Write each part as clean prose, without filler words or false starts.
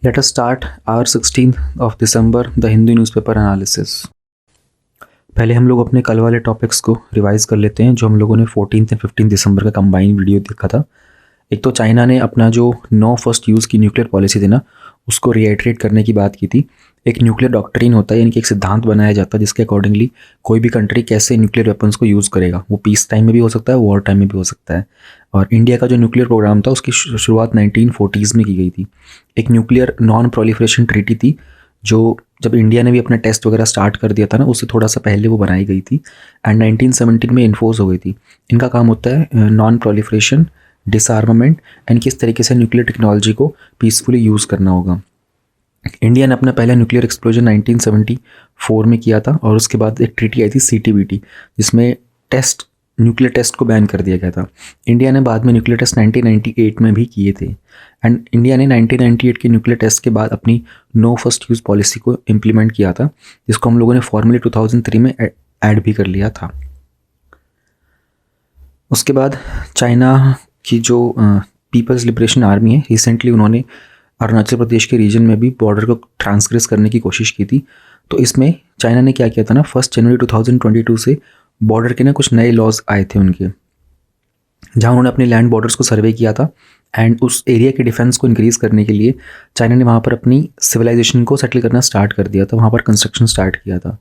Let us start our 16th of December the Hindu newspaper analysis. पहले हम लोग अपने कल वाले टॉपिक्स को रिवाइज कर लेते हैं जो हम लोगों ने 14 और 15 दिसंबर का कंबाइन वीडियो देखा था। एक तो चाइना ने अपना जो नो फर्स्ट यूज़ की न्यूक्लियर पॉलिसी थी ना, उसको रिएटरेट करने की बात की थी। एक न्यूक्लियर डॉक्ट्रिन होता है, यानी कि एक सिद्धांत बनाया जाता है जिसके अकॉर्डिंगली कोई भी कंट्री कैसे न्यूक्लियर वेपन्स को यूज़ करेगा। वो पीस टाइम में भी हो सकता है, वॉर टाइम में भी हो सकता है। और इंडिया का जो न्यूक्लियर प्रोग्राम था उसकी शुरुआत 1940s में की गई थी। एक न्यूक्लियर नॉन प्रोलिफरेशन ट्रीटी थी जो जब इंडिया ने भी अपना टेस्ट वगैरह स्टार्ट कर दिया था ना, उससे थोड़ा सा पहले वो बनाई गई थी एंड 1917 में इन्फोर्स हो गई थी। इनका काम होता है नॉन प्रोलिफरेशन, डिसआर्मामेंट एंड किस तरीके से न्यूक्लियर टेक्नोलॉजी को पीसफुली यूज़ करना होगा। इंडिया ने अपना पहला न्यूक्लियर एक्सप्लोजन 1974 में किया था और उसके बाद एक ट्रीटी आई थी CTBT, जिसमें न्यूक्लियर टेस्ट को बैन कर दिया गया था। इंडिया ने बाद में न्यूक्लियर टेस्ट 1998 में भी किए थे एंड इंडिया ने 1998 के न्यूक्लियर टेस्ट के बाद अपनी नो फर्स्ट यूज़ पॉलिसी को इम्प्लीमेंट किया था, जिसको हम लोगों ने फॉर्मली 2003 में ऐड भी कर लिया था। उसके बाद चाइना की जो पीपल्स लिबरेशन आर्मी है, रिसेंटली उन्होंने अरुणाचल प्रदेश के रीजन में भी बॉर्डर को ट्रांसग्रेस करने की कोशिश की थी। तो इसमें चाइना ने क्या किया था ना, 1 जनवरी 2022 से बॉर्डर के ना कुछ नए लॉज आए थे उनके, जहाँ उन्होंने अपने लैंड बॉर्डर्स को सर्वे किया था एंड उस एरिया के डिफेंस को इंक्रीज़ करने के लिए चाइना ने वहाँ पर अपनी सिविलाइजेशन को सेटल करना स्टार्ट कर दिया था, वहाँ पर कंस्ट्रक्शन स्टार्ट किया था।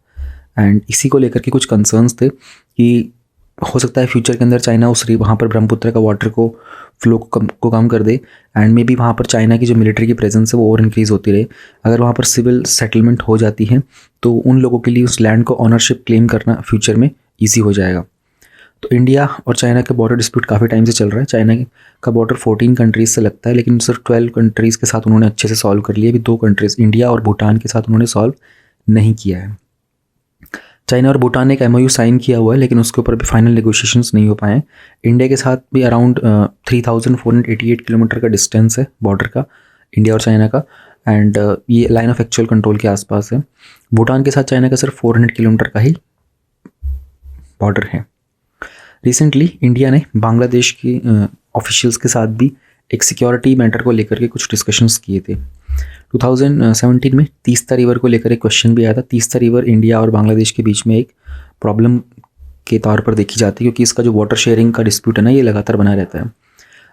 एंड इसी को लेकर के कुछ कंसर्न्स थे कि हो सकता है फ्यूचर के अंदर चाइना वहाँ पर ब्रह्मपुत्र का वाटर को फ्लो को कम कर दे एंड मे बी वहाँ पर चाइना की जो मिलिट्री की प्रेजेंस है वो और इंक्रीज़ होती रहे। अगर वहाँ पर सिविल सेटलमेंट हो जाती है तो उन लोगों के लिए उस लैंड को ऑनरशिप क्लेम करना फ्यूचर में ईजी हो जाएगा। तो इंडिया और चाइना का बॉर्डर डिस्प्यूट काफ़ी टाइम से चल रहा है। चाइना का बॉर्डर 14 कंट्रीज़ से लगता है, लेकिन सिर्फ 12 कंट्रीज़ के साथ उन्होंने अच्छे से सॉल्व कर लिया। अभी 2 कंट्रीज़ इंडिया और भूटान के साथ उन्होंने सॉल्व नहीं किया है। चाइना और भूटान ने एक MOU साइन किया हुआ है, लेकिन उसके ऊपर भी फाइनल नेगोशिएशंस नहीं हो पाए हैं। इंडिया के साथ भी अराउंड 3488 किलोमीटर का डिस्टेंस है बॉर्डर का, इंडिया और चाइना का, एंड ये लाइन ऑफ एक्चुअल कंट्रोल के आसपास है। भूटान के साथ चाइना का सिर्फ 400 किलोमीटर का ही बॉर्डर है। रिसेंटली इंडिया ने बांग्लादेश की ऑफिशियल्स के साथ भी एक सिक्योरिटी मैटर को लेकर के कुछ डिस्कशंस किए थे। 2017 में तीस्ता रिवर को लेकर एक क्वेश्चन भी आया था। तीस्ता रिवर इंडिया और बांग्लादेश के बीच में एक प्रॉब्लम के तौर पर देखी जाती है, क्योंकि इसका जो वाटर शेयरिंग का डिस्प्यूट है ना, ये लगातार बना रहता है।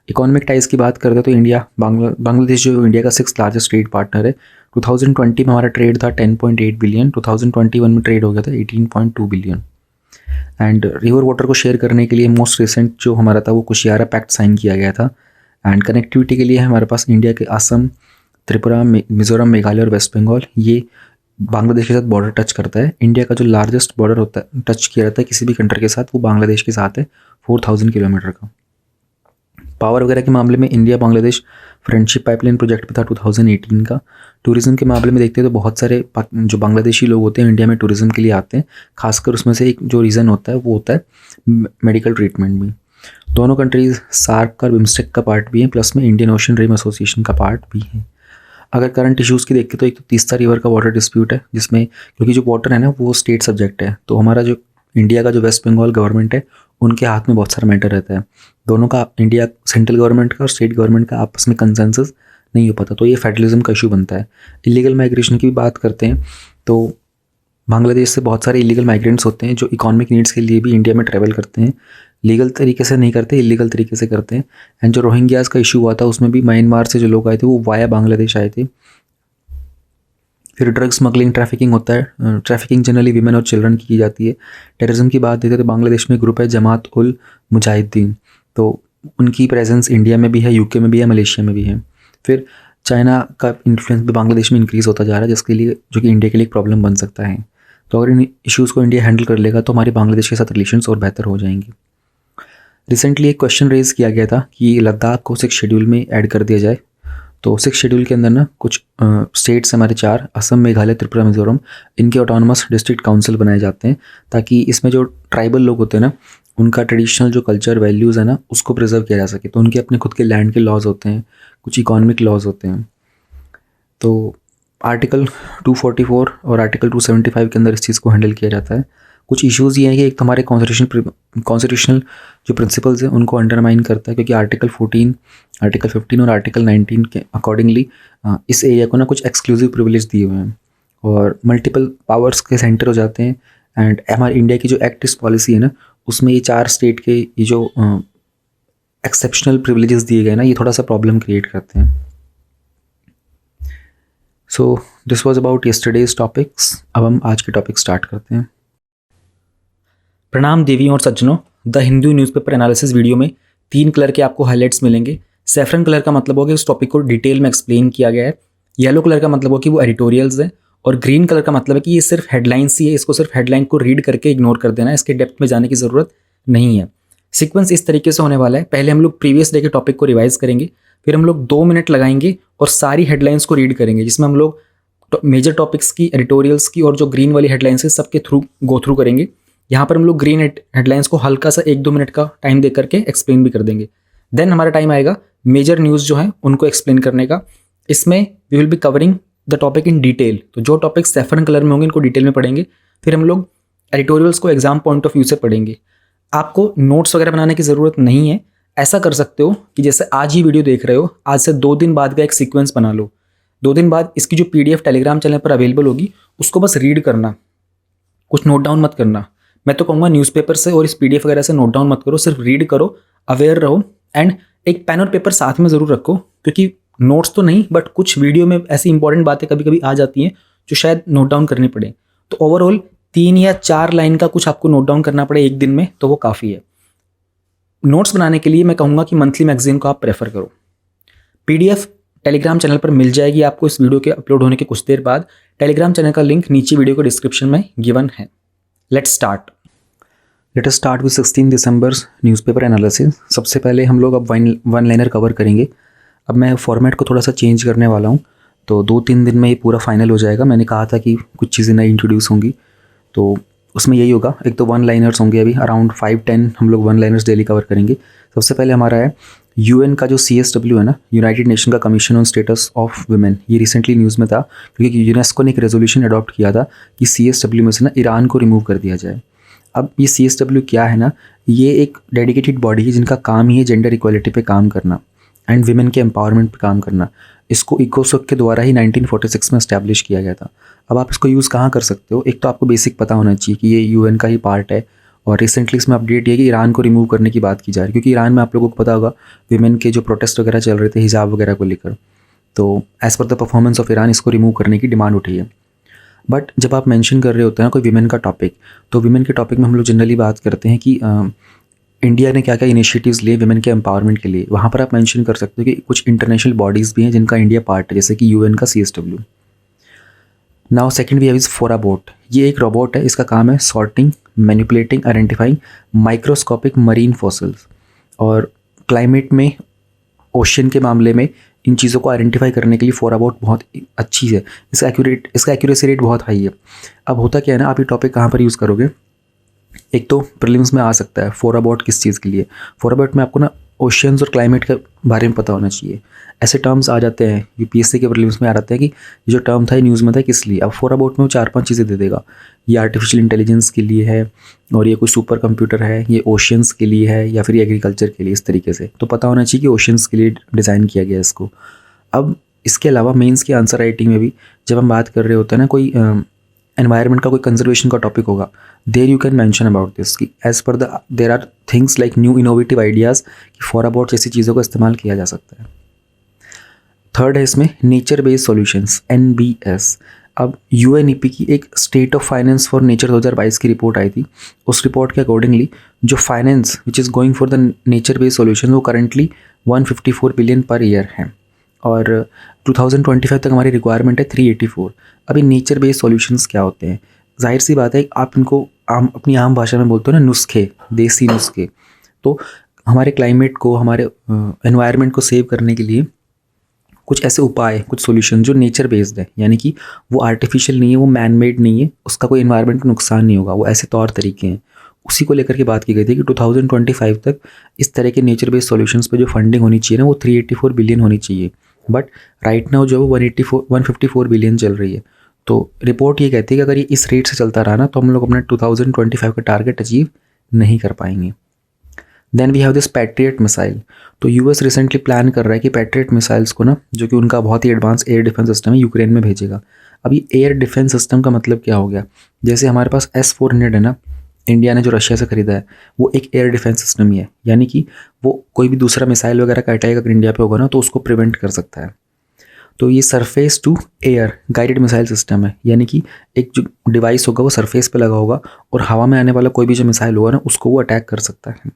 इकोनॉमिक टाइज की बात करते हैं तो इंडिया बांग्लादेश जो इंडिया का 6th लार्जेस्ट ट्रेड पार्टनर है। 2020 में हमारा ट्रेड था 10.8 बिलियन, 2021 में ट्रेड हो गया था 18.2 बिलियन। एंड रिवर वाटर को शेयर करने के लिए मोस्ट रिसेंट जो हमारा था वो कुशियारा पैक्ट साइन किया गया था। एंड कनेक्टिविटी के लिए हमारे पास इंडिया के असम, त्रिपुरा, मिज़ोरम, मेघालय और वेस्ट बंगाल, ये बांग्लादेश के साथ बॉर्डर टच करता है। इंडिया का जो लार्जेस्ट बॉर्डर होता है टच किया जाता है किसी भी कंट्री के साथ, वो बांग्लादेश के साथ है 4000 किलोमीटर का। पावर वगैरह के मामले में India Bangladesh friendship pipeline project भी था 2018 का। टूरिज़्म के मामले में देखते हैं तो बहुत सारे जो बांग्लादेशी लोग होते हैं इंडिया में टूरिज़्म के लिए आते हैं। खासकर उसमें से एक जो रीज़न होता है वो होता है मेडिकल ट्रीटमेंट भी। दोनों कंट्रीज़ सार्क का बिम्स्टेक का पार्ट भी है, प्लस में इंडियन ओशन रिम एसोसिएशन का पार्ट भी है। अगर करंट इश्यूज़ की देखते तो एक तो तीस्ता रिवर का वाटर डिस्प्यूट है, जिसमें क्योंकि जो वाटर है ना वो स्टेट सब्जेक्ट है, तो हमारा जो इंडिया का जो वेस्ट बंगाल गवर्नमेंट है उनके हाथ में बहुत सारा मैटर रहता है। दोनों का, इंडिया सेंट्रल गवर्नमेंट का और स्टेट गवर्नमेंट का आपस में कंसेंसस नहीं हो पाता, तो ये फेडरलिज्म का इशू बनता है। इलीगल माइग्रेशन की भी बात करते हैं तो बांग्लादेश से बहुत सारे इलीगल माइग्रेंट्स होते हैं जो इकोनॉमिक नीड्स के लिए भी इंडिया में ट्रैवल करते हैं। लीगल तरीके से नहीं करते, इलीगल तरीके से करते हैं। एंड जो रोहिंग्यास का इशू हुआ था उसमें भी म्यांमार से जो लोग आए थे वो वाया बांग्लादेश आए थे। फिर ड्रग स्मगलिंग, ट्रैफिकिंग होता है। ट्रैफिकिंग जनरली विमेन और चिल्ड्रन की जाती है। टेररिज्म की बात देते तो बांग्लादेश में ग्रुप है जमात उल मुजाहिदीन, तो उनकी प्रेजेंस इंडिया में भी है, UK में भी है, मलेशिया में भी है। फिर चाइना का इन्फ्लुएंस भी बांग्लादेश में इंक्रीज़ होता जा रहा है, जिसके लिए जो कि इंडिया के लिए एक प्रॉब्लम बन सकता है। तो अगर इन इश्यूज़ को इंडिया हैंडल कर लेगा तो हमारी बांग्लादेश के साथ रिलेशंस और बेहतर हो जाएंगे। रिसेंटली एक क्वेश्चन रेज़ किया गया था कि लद्दाख को 6 शेड्यूल में ऐड कर दिया जाए। तो 6 शेड्यूल के अंदर ना कुछ स्टेट्स हमारे 4, असम, मेघालय, त्रिपुरा, मिज़ोरम, इनके ऑटोनमस डिस्ट्रिक्ट काउंसिल बनाए जाते हैं, ताकि इसमें जो ट्राइबल लोग होते हैं ना उनका ट्रेडिशनल जो कल्चर वैल्यूज़ है ना उसको प्रिजर्व किया जा सके। तो उनके अपने खुद के लैंड के लॉज होते हैं, कुछ इकोनॉमिक लॉज होते हैं। तो आर्टिकल 244 और आर्टिकल 275 के अंदर इस चीज़ को हैंडल किया जाता है। कुछ इश्यूज़ ये हैं कि एक तो हमारे कॉन्स्टिट्यूशनल जो प्रिंसिपल्स हैं उनको अंडरमाइन करता है, क्योंकि आर्टिकल 14, आर्टिकल 15 और आर्टिकल 19 के अकॉर्डिंगली इस एरिया को ना कुछ एक्सक्लूसिव प्रिविलेज दिए हुए हैं और मल्टीपल पावर्स के सेंटर हो जाते हैं। एंड हमारे इंडिया की जो एक्ट ईस्ट पॉलिसी है ना, उसमें ये 4 स्टेट के ये जो एक्सेप्शनल प्रिविलेजेस दिए गए ना, ये थोड़ा सा प्रॉब्लम क्रिएट करते हैं। So this was about yesterday's topics. अब हम आज के टॉपिक स्टार्ट करते हैं। प्रणाम देवियों और सज्जनों, the Hindu newspaper analysis video में 3 कलर के आपको हाइलाइट्स मिलेंगे। सैफरन कलर का मतलब होगा कि उस टॉपिक को डिटेल में एक्सप्लेन किया गया है। येलो कलर का मतलब होगा कि वो एडिटोरियल्स हैं। और ग्रीन कलर का मतलब है कि ये सिर्फ हेडलाइंस ही है, इसको सिर्फ हेडलाइन को रीड करके इग्नोर कर देना है, इसके डेप्थ में जाने की ज़रूरत नहीं है। सीक्वेंस इस तरीके से होने वाला है, पहले हम लोग प्रीवियस डे के टॉपिक को रिवाइज करेंगे, फिर हम लोग 2 मिनट लगाएंगे और सारी हेडलाइंस को रीड करेंगे, जिसमें हम लोग मेजर टॉपिक्स की, एडिटोरियल्स की और जो ग्रीन वाली हेडलाइंस है सबके थ्रू गो थ्रू करेंगे। यहाँ पर हम लोग ग्रीन हेडलाइंस को हल्का सा 1-2 मिनट का टाइम दे करके एक्सप्लेन भी कर देंगे। देन हमारा टाइम आएगा मेजर न्यूज़ जो है उनको एक्सप्लेन करने का। इसमें we will be covering the topic in detail, तो जो टॉपिक सैफरन कलर में होंगे इनको डिटेल में पढ़ेंगे। फिर हम लोग एडिटोरियल्स को एग्जाम पॉइंट ऑफ व्यू से पढ़ेंगे। आपको नोट्स वगैरह बनाने की ज़रूरत नहीं है। ऐसा कर सकते हो कि जैसे आज ही वीडियो देख रहे हो, आज से 2 दिन बाद का एक सीक्वेंस बना लो। 2 दिन बाद इसकी जो PDF टेलीग्राम चैनल पर अवेलेबल होगी उसको बस रीड करना, कुछ नोट डाउन मत करना। मैं तो कहूँगा न्यूज़पेपर से और इस PDF वगैरह से नोट डाउन मत करो, सिर्फ रीड करो, अवेयर रहो। एंड एक पेन और पेपर साथ में ज़रूर रखो, क्योंकि नोट्स तो नहीं बट कुछ वीडियो में ऐसी इंपॉर्टेंट बातें कभी कभी आ जाती हैं जो शायद नोट डाउन करनी पड़े। तो ओवरऑल 3 या 4 लाइन का कुछ आपको नोट डाउन करना पड़े एक दिन में, तो वो काफ़ी है। नोट्स बनाने के लिए मैं कहूँगा कि मंथली मैगजीन को आप प्रेफर करो। PDF टेलीग्राम चैनल पर मिल जाएगी आपको इस वीडियो के अपलोड होने के कुछ देर बाद। टेलीग्राम चैनल का लिंक नीचे वीडियो के डिस्क्रिप्शन में गिवन है। Let's start with 16 December newspaper analysis. सबसे पहले हम लोग अब वन लाइनर कवर करेंगे। अब मैं फॉर्मेट को थोड़ा सा चेंज करने वाला हूँ, तो 2-3 दिन में ये पूरा फाइनल हो जाएगा। मैंने कहा था कि कुछ चीज़ें नई इंट्रोड्यूस होंगी, तो उसमें यही होगा। एक तो 1 लाइनर्स होंगे, अभी अराउंड 5-10 हम लोग 1 लाइनर्स डेली कवर करेंगे। सबसे पहले हमारा है UN का जो CSW है ना, यूनाइटेड नेशन का commission on status of women. ये रिसेंटली न्यूज़ में था क्योंकि यूनेस्को ने एक रेजोल्यूशन अडॉप्ट किया था कि CSW में से ना ईरान को रिमूव कर दिया जाए। अब ये CSW क्या है ना, ये एक डेडिकेटेड बॉडी है जिनका काम ही है जेंडर इक्वालिटी पे काम करना एंड विमेन के एम्पावरमेंट पे काम करना। इसको इकोसोक के द्वारा ही 1946 में इस्टेब्लिश किया गया था। अब आप इसको यूज़ कहाँ कर सकते हो, एक तो आपको बेसिक पता होना चाहिए कि ये UN का ही पार्ट है। और रिसेंटली इसमें अपडेट ये कि ईरान को रिमूव करने की बात की जा रही है, क्योंकि ईरान में आप लोगों को पता होगा विमेन के जो प्रोटेस्ट वगैरह चल रहे थे हिजाब वगैरह को लेकर, तो as per the performance of Iran इसको रिमूव करने की डिमांड उठी है। बट जब आप मेंशन कर रहे होते हैं ना कोई विमेन का टॉपिक, तो विमेन के टॉपिक में हम लोग जनरली बात करते हैं कि इंडिया ने क्या क्या इनिशिएटिव्स लिए विमेन के एम्पावरमेंट के लिए। वहाँ पर आप मेंशन कर सकते हो कि कुछ इंटरनेशनल बॉडीज़ भी हैं जिनका इंडिया पार्ट है, जैसे कि UN का CSW। Now second we have is Forabot. ये एक रोबोट है, इसका काम है sorting, manipulating, identifying microscopic marine fossils. और क्लाइमेट में, ओशन के मामले में इन चीज़ों को आइडेंटिफाई करने के लिए फोराबोट बहुत अच्छी है। इसका एक्यूरेसी रेट बहुत हाई है। अब होता क्या है ना, आप ये टॉपिक कहाँ पर यूज़ करोगे, एक तो प्रीलिम्स में आ सकता है फोराबोट किस चीज़ के लिए। फोराबोट में आपको ना ओशियंस और क्लाइमेट के बारे में पता होना चाहिए। ऐसे टर्म्स आ जाते हैं UPSC के प्रीलिम्स में आ जाते हैं कि ये जो टर्म था ये न्यूज़ में था किस लिए। अब फोराबोट में वो 4-5 चीज़ें दे देगा। ये आर्टिफिशियल इंटेलिजेंस के लिए है, और ये कोई सुपर कंप्यूटर है, ये ओशियंस के लिए है, या फिर ये एग्रीकल्चर के लिए, इस तरीके से। तो पता होना चाहिए कि ओशियंस के लिए डिज़ाइन किया गया इसको। अब इसके अलावा मेंस की आंसर राइटिंग में भी जब हम बात कर रहे होते हैं ना, कोई एनवायरनमेंट का, कोई कंजर्वेशन का टॉपिक होगा, there you can mention about this कि as per the there are things like new innovative ideas कि फोराबोट जैसी चीज़ों का इस्तेमाल किया जा सकता है। थर्ड है इसमें नेचर बेस्ड सॉल्यूशंस, NBS। अब UNEP की एक state of finance for nature 2022 की रिपोर्ट आई थी। उस रिपोर्ट के अकॉर्डिंगली जो finance which is going for the nature based solution वो करंटली 154 बिलियन पर ईयर है, और 2025 तक हमारी रिक्वायरमेंट है 384। अभी नेचर बेस्ड सॉल्यूशंस क्या होते हैं, जाहिर सी बात है आप इनको अपनी आम भाषा में बोलते हो ना, नुस्खे, देसी नुस्खे। तो हमारे क्लाइमेट को, हमारे एनवायरनमेंट को सेव करने के लिए कुछ ऐसे उपाय, कुछ सॉल्यूशन जो नेचर बेस्ड है, यानी कि वो आर्टिफिशियल नहीं है, वो मैन मेड नहीं है, उसका कोई एनवायरनमेंट को नुकसान नहीं होगा, वो ऐसे तौर तरीके हैं। उसी को लेकर के बात की गई थी कि 2025 तक इस तरह के नेचर बेस्ड सॉल्यूशंस पे जो फंडिंग होनी चाहिए ना, वो 384 बिलियन होनी चाहिए। बट राइट नाउ जो है वो 154 बिलियन चल रही है। तो रिपोर्ट ये कहती है कि अगर ये इस रेट से चलता रहा ना तो हम लोग अपना 2025 का टारगेट अचीव नहीं कर पाएंगे। Then we have this Patriot missile. तो यूएस रिसेंटली प्लान कर रहा है कि पैट्रियट मिसाइल्स को ना, जो कि उनका बहुत ही एडवांस एयर डिफेंस सिस्टम है, यूक्रेन में भेजेगा। अभी एयर डिफेंस सिस्टम का मतलब क्या हो गया, जैसे हमारे पास S-400 है ना, इंडिया ने जो रशिया से खरीदा है, वो एक एयर डिफेंस सिस्टम ही है, यानी कि वो कोई भी दूसरा मिसाइल वगैरह का अटैक अगर इंडिया पे होगा ना तो उसको प्रिवेंट कर सकता है। तो ये surface to air guided missile system है, यानी कि एक जो डिवाइस होगा वो सरफेस पे लगा होगा और हवा में आने वाला कोई भी जो मिसाइल होगा ना उसको वो अटैक कर सकता है।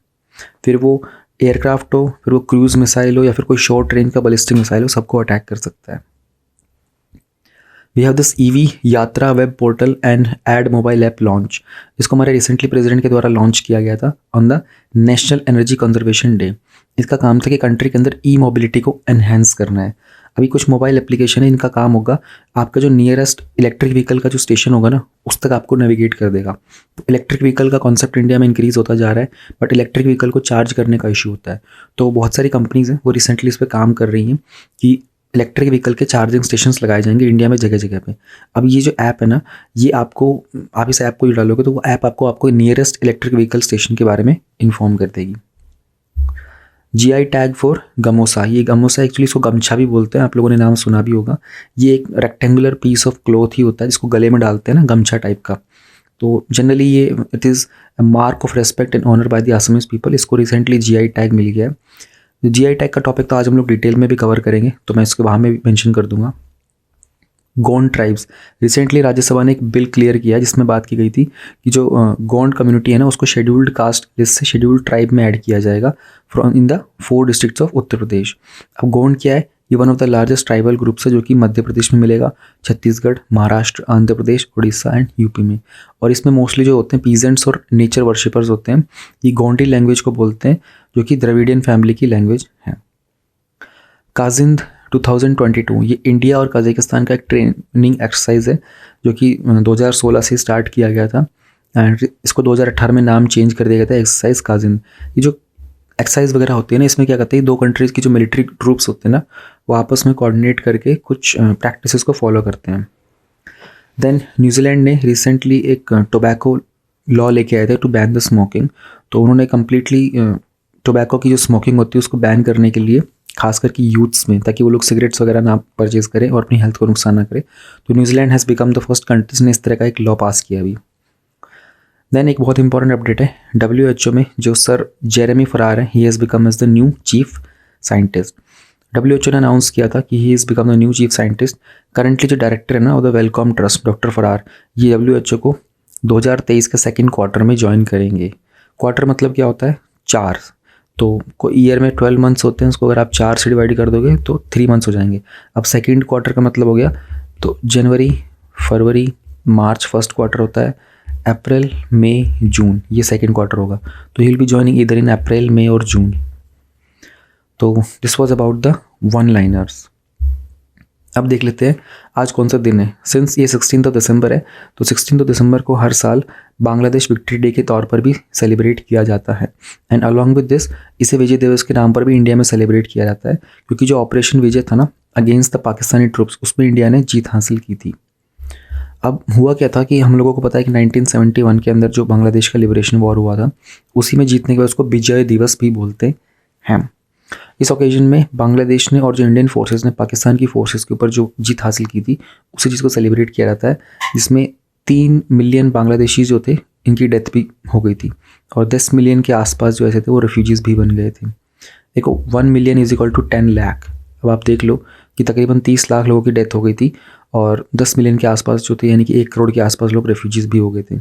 फिर वो एयरक्राफ्ट हो, फिर वो क्रूज मिसाइल हो, या फिर कोई शॉर्ट रेंज का बैलिस्टिक मिसाइल हो, सबको अटैक कर सकता है। We have this EV Yatra web portal and add mobile app launch. इसको हमारे रिसेंटली प्रेसिडेंट के द्वारा लॉन्च किया गया था on the national energy conservation day. इसका काम था कि कंट्री के अंदर ई मोबिलिटी को एनहेंस करना है। अभी कुछ मोबाइल एप्लीकेशन है, इनका काम होगा आपका जो नियरेस्ट इलेक्ट्रिक व्हीकल का जो स्टेशन होगा ना उस तक आपको नेविगेट कर देगा। तो इलेक्ट्रिक व्हीकल का कॉन्सेप्ट इंडिया में इंक्रीज़ होता जा रहा है, बट इलेक्ट्रिक व्हीकल को चार्ज करने का इशू होता है। तो बहुत सारी कंपनीज हैं वो रिसेंटली इस पर काम कर रही हैं कि इलेक्ट्रिक व्हीकल के चार्जिंग स्टेशंस लगाए जाएंगे इंडिया में जगह जगह पे। अब ये जो ऐप है ना, ये आपको, आप इस ऐप को डालोगे तो वो ऐप आपको नियरेस्ट इलेक्ट्रिक व्हीकल स्टेशन के बारे में इन्फॉर्म कर देगी। GI tag for gamosa. ये गमोसा एक्चुअली इसको गमछा भी बोलते हैं, आप लोगों ने नाम सुना भी होगा। ये एक रेक्टेंगुलर पीस ऑफ क्लॉथ ही होता है जिसको गले में डालते हैं ना, गमछा टाइप का। तो जनरली ये it is a mark of respect and honour by the Assamese people. इसको रिसेंटली GI टैग मिल गया है। GI टैग का टॉपिक तो आज हम लोग डिटेल में भी कवर करेंगे, तो मैं इसके वहाँ में भी मेंशन कर दूंगा। गोंड ट्राइब्स। रिसेंटली राज्यसभा ने एक बिल क्लियर किया जिसमें बात की गई थी कि जो गोंड कम्युनिटी है ना उसको शेड्यूल्ड कास्ट लिस्ट से शेड्यूल्ड ट्राइब में ऐड किया जाएगा from in the 4 districts of Uttar Pradesh. अब गोंड क्या है, ये one of the largest tribal groups है जो कि मध्य प्रदेश में मिलेगा, छत्तीसगढ़, महाराष्ट्र, आंध्र प्रदेश, उड़ीसा एंड यूपी में। और इसमें मोस्टली जो होते हैं पीजेंट्स और नेचर वर्शिपर्स होते हैं। ये गोंडी लैंग्वेज को बोलते हैं जो कि द्रविडियन फैमिली की लैंग्वेज है। काजिंद 2022 ये इंडिया और कजाकिस्तान का एक ट्रेनिंग एक्सरसाइज है जो कि 2016 से स्टार्ट किया गया था एंड इसको 2018 में नाम चेंज कर दिया गया था एक्सरसाइज काजिंद। ये जो एक्सरसाइज वगैरह होती है ना, इसमें क्या करते हैं, 2 कंट्रीज़ की जो मिलिट्री ट्रूप्स होते हैं ना वो आपस में कोऑर्डिनेट करके कुछ प्रैक्टिसेस को फॉलो करते हैं। देन न्यूजीलैंड ने रिसेंटली एक टोबैको लॉ लेके आए थे टू बैन द स्मोकिंग। तो उन्होंने कम्प्लीटली टोबैको की जो स्मोकिंग होती है उसको बैन करने के लिए, खास करके यूथ्स में, ताकि वो लोग सिगरेट्स वगैरह ना परचेज करें और अपनी हेल्थ को नुकसान ना करें। तो New Zealand has become the first country जिसने इस तरह का एक लॉ पास किया अभी। देन एक बहुत इंपॉर्टेंट अपडेट है, WHO में जो सर जेरेमी फरार है, he has become as the new chief scientist. WHO ने अनाउंस किया था कि he is become the new chief scientist. Currently जो डायरेक्टर है ना of the Wellcome Trust, doctor Farrar, ये WHO को 2023 के सेकेंड क्वार्टर में ज्वाइन करेंगे। क्वार्टर मतलब क्या होता है, 4। तो कोई ईयर में 12 मंथ्स होते हैं, उसको अगर आप 4 से डिवाइड कर दोगे तो 3 मंथ्स हो जाएंगे। अब सेकेंड क्वार्टर का मतलब हो गया, तो जनवरी, फरवरी, मार्च फर्स्ट क्वार्टर होता है, अप्रैल, मई, जून ये सेकेंड क्वार्टर होगा। तो ही विल बी जॉइनिंग इधर इन अप्रैल, मई और जून। तो this was about the one liners. अब देख लेते हैं आज कौन सा दिन है। सिंस ये 16 दिसंबर है, तो 16 दिसंबर को हर साल बांग्लादेश विक्ट्री डे के तौर पर भी सेलिब्रेट किया जाता है। एंड अलॉन्ग विद दिस इसे विजय दिवस के नाम पर भी इंडिया में सेलिब्रेट किया जाता है, क्योंकि जो ऑपरेशन विजय था ना अगेंस्ट द पाकिस्तानी ट्रूप्स, उसमें इंडिया ने जीत हासिल की थी। अब हुआ क्या था कि हम लोगों को पता है कि 1971 के अंदर जो बांग्लादेश का लिबरेशन वॉर हुआ था, उसी में जीतने के बाद उसको विजय दिवस भी बोलते हैं। इस ओकेजन में बांग्लादेश ने और जो इंडियन फोर्सेस ने पाकिस्तान की फोर्सेस के ऊपर जो जीत हासिल की थी उसी चीज़ को सेलिब्रेट किया जाता है, जिसमें 3 मिलियन बांग्लादेशी जो थे इनकी डेथ भी हो गई थी और 10 मिलियन के आसपास जो ऐसे थे वो रेफ्यूजीज़ भी बन गए थे। देखो 1 million is equal to 10 lakh. अब आप देख लो कि तकरीबन 30 लाख लोगों की डेथ हो गई थी और 10 मिलियन के आसपास जो थे, यानी कि 1 करोड़ के आसपास लोग रेफ्यूजीज़ भी हो गए थे।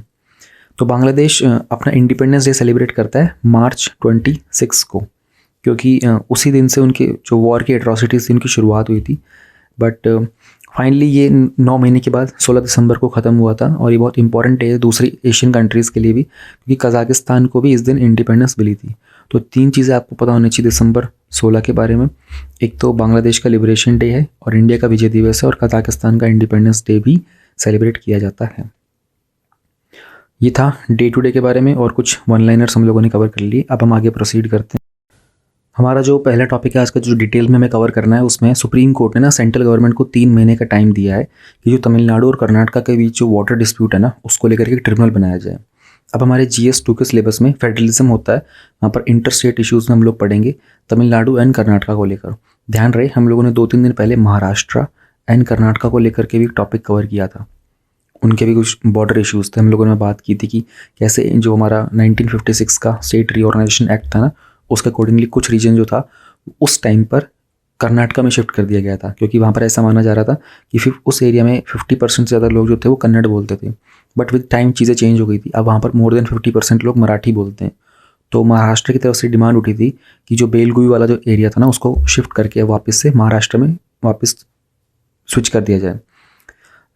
तो बांग्लादेश अपना इंडिपेंडेंस डे सेलिब्रेट करता है मार्च 26 को, क्योंकि उसी दिन से उनके जो वॉर की एट्रॉसिटीज़ थी उनकी शुरुआत हुई थी। बट फाइनली ये 9 महीने के बाद 16 दिसंबर को ख़त्म हुआ था और ये बहुत इंपॉर्टेंट डे है दूसरी एशियन कंट्रीज़ के लिए भी, क्योंकि कजाकिस्तान को भी इस दिन इंडिपेंडेंस मिली थी। तो 3 चीज़ें आपको पता होनी चाहिए दिसंबर 16 के बारे में। एक तो बांग्लादेश का लिबरेशन डे है और इंडिया का विजय दिवस है और कजाकिस्तान का इंडिपेंडेंस डे भी सेलिब्रेट किया जाता है। ये था डे टू डे के बारे में और कुछ वन लाइनर्स हम लोगों ने कवर कर लिए। अब हम आगे प्रोसीड करते हैं। हमारा जो पहला टॉपिक है आज का, जो डिटेल में हमें कवर करना है, उसमें सुप्रीम कोर्ट ने ना सेंट्रल गवर्नमेंट को 3 महीने का टाइम दिया है कि जो तमिलनाडु और कर्नाटका के बीच जो वाटर डिस्प्यूट है ना, उसको लेकर के ट्रिब्यूनल बनाया जाए। अब हमारे GS2 के सिलेबस में फेडरलिज्म होता है, वहाँ पर इंटर स्टेट इशूज़ में हम लोग पढ़ेंगे तमिलनाडु एंड कर्नाटका को लेकर। ध्यान रहे, हम लोगों ने 2-3 दिन पहले महाराष्ट्र एंड कर्नाटका को लेकर के भी टॉपिक कवर किया था। उनके भी कुछ बॉर्डर इश्यूज़ थे, हम लोगों ने बात की थी कि कैसे जो हमारा 1956 का स्टेट रीऑर्गेनाइजेशन एक्ट था ना, उसके अकॉर्डिंगली कुछ रीजन जो था उस टाइम पर कर्नाटका में शिफ्ट कर दिया गया था, क्योंकि वहाँ पर ऐसा माना जा रहा था कि फिर उस एरिया में 50% से ज़्यादा लोग जो थे वो कन्नड़ बोलते थे। बट विद टाइम चीज़ें चेंज हो गई थी, अब वहाँ पर मोर देन 50% लोग मराठी बोलते हैं। तो महाराष्ट्र की तरफ से डिमांड उठी थी कि जो बेलगुई वाला जो एरिया था ना, उसको शिफ्ट करके वापस से महाराष्ट्र में वापस स्विच कर दिया जाए।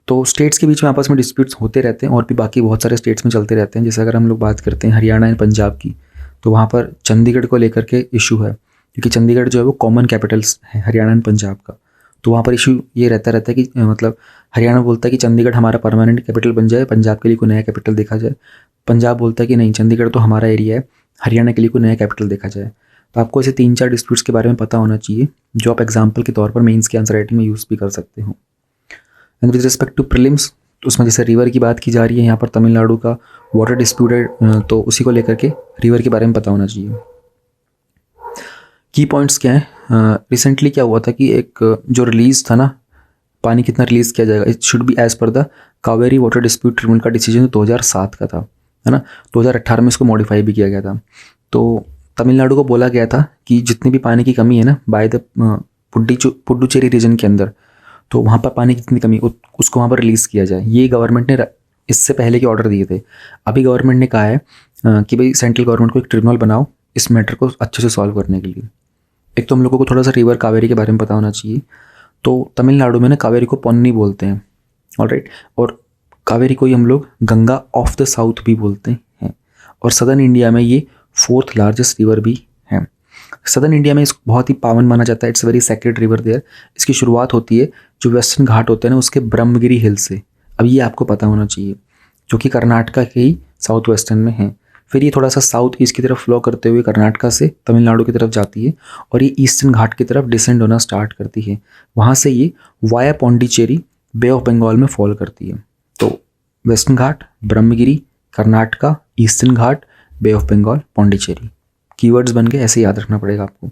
तो स्टेट्स के बीच में आपस में डिस्प्यूट्स होते रहते हैं और भी बाकी बहुत सारे स्टेट्स में चलते रहते हैं। जैसे अगर हम लोग बात करते हैं हरियाणा एंड पंजाब की, तो वहाँ पर चंडीगढ़ को लेकर के इशू है, क्योंकि चंडीगढ़ जो है वो कॉमन कैपिटल्स है हरियाणा एंड पंजाब का। तो वहाँ पर इशू ये रहता है कि मतलब हरियाणा बोलता है कि चंडीगढ़ हमारा परमानेंट कैपिटल बन जाए, पंजाब के लिए कोई नया कैपिटल देखा जाए। पंजाब बोलता है कि नहीं, चंडीगढ़ तो हमारा एरिया है, हरियाणा के लिए कोई नया कैपिटल देखा जाए। तो आपको ऐसे 3-4 डिस्प्यूट्स के बारे में पता होना चाहिए, जो आप एग्जाम्पल के तौर पर मेंस के आंसर राइटिंग में यूज़ भी कर सकते हो। And with respect to prelims, तो उसमें जैसे रिवर की बात की जा रही है, यहाँ पर तमिलनाडु का वाटर डिस्प्यूट है, तो उसी को लेकर के रिवर के बारे में पता होना चाहिए। की पॉइंट्स क्या है, रिसेंटली क्या हुआ था कि एक जो रिलीज़ था ना, पानी कितना रिलीज़ किया जाएगा, it should be as per the Kaveri water dispute tribunal का डिसीजन 2007 का था, है ना। 2018 में इसको मॉडिफाई भी किया गया था। तो तमिलनाडु को बोला गया था कि जितनी भी पानी की कमी है ना बाय द पुडुचेरी रीजन के अंदर, तो वहाँ पर पानी की कितनी कमी उसको वहाँ पर रिलीज़ किया जाए। ये गवर्नमेंट ने इससे पहले के ऑर्डर दिए थे। अभी गवर्नमेंट ने कहा है कि भाई सेंट्रल गवर्नमेंट को एक ट्रिब्यूनल बनाओ इस मैटर को अच्छे से सॉल्व करने के लिए। एक तो हम लोगों को थोड़ा सा रिवर कावेरी के बारे में पता होना चाहिए। तो तमिलनाडु में ना कावेरी को पोन्नी बोलते हैं, ऑलराइट, और कावेरी को ही हम लोग गंगा ऑफ द साउथ भी बोलते हैं, और सदर्न इंडिया में ये 4th लार्जेस्ट रिवर भी है। सदर्न इंडिया में इसको बहुत ही पावन माना जाता है, it's very sacred river there. इसकी शुरुआत होती है जो वेस्टर्न घाट होते हैं ना, उसके ब्रह्मगिरी हिल से। अब ये आपको पता होना चाहिए, जो कि कर्नाटका के ही साउथ वेस्टर्न में है। फिर ये थोड़ा सा साउथ ईस्ट की तरफ फ्लो करते हुए कर्नाटका से तमिलनाडु की तरफ जाती है, और ये ईस्टर्न घाट की तरफ डिसेंड होना स्टार्ट करती है। वहाँ से ये via Pondicherry Bay of Bengal में फॉल करती है। तो Western Ghat, Brahmagiri, Karnataka, Eastern Ghat, Bay of Bengal, Pondicherry, keywords बन गए, ऐसे याद रखना पड़ेगा आपको।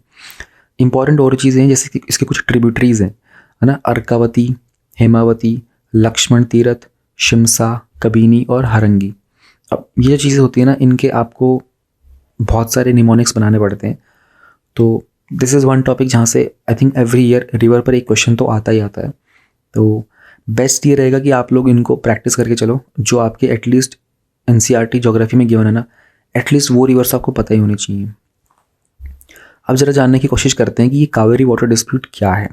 इंपॉर्टेंट और चीज़ें हैं, जैसे कि इसके कुछ ट्रिब्यूटरीज हैं, है ना, अर्कावती, हेमावती, लक्ष्मण तीरथ, शिमसा, कबीनी और हरंगी। अब ये जो चीज़ें होती है ना, इनके आपको बहुत सारे निमोनिक्स बनाने पड़ते हैं। तो दिस इज़ वन टॉपिक जहाँ से I think every year river पर एक क्वेश्चन तो आता ही आता है। तो बेस्ट ये रहेगा कि आप लोग इनको प्रैक्टिस करके चलो, जो आपके एटलीस्ट NCERT ज्योग्राफी में गिवन है ना, एटलीस्ट वो रिवर्स आपको पता ही होनी चाहिए। अब ज़रा जानने की कोशिश करते हैं कि ये कावेरी वाटर डिस्प्यूट क्या है।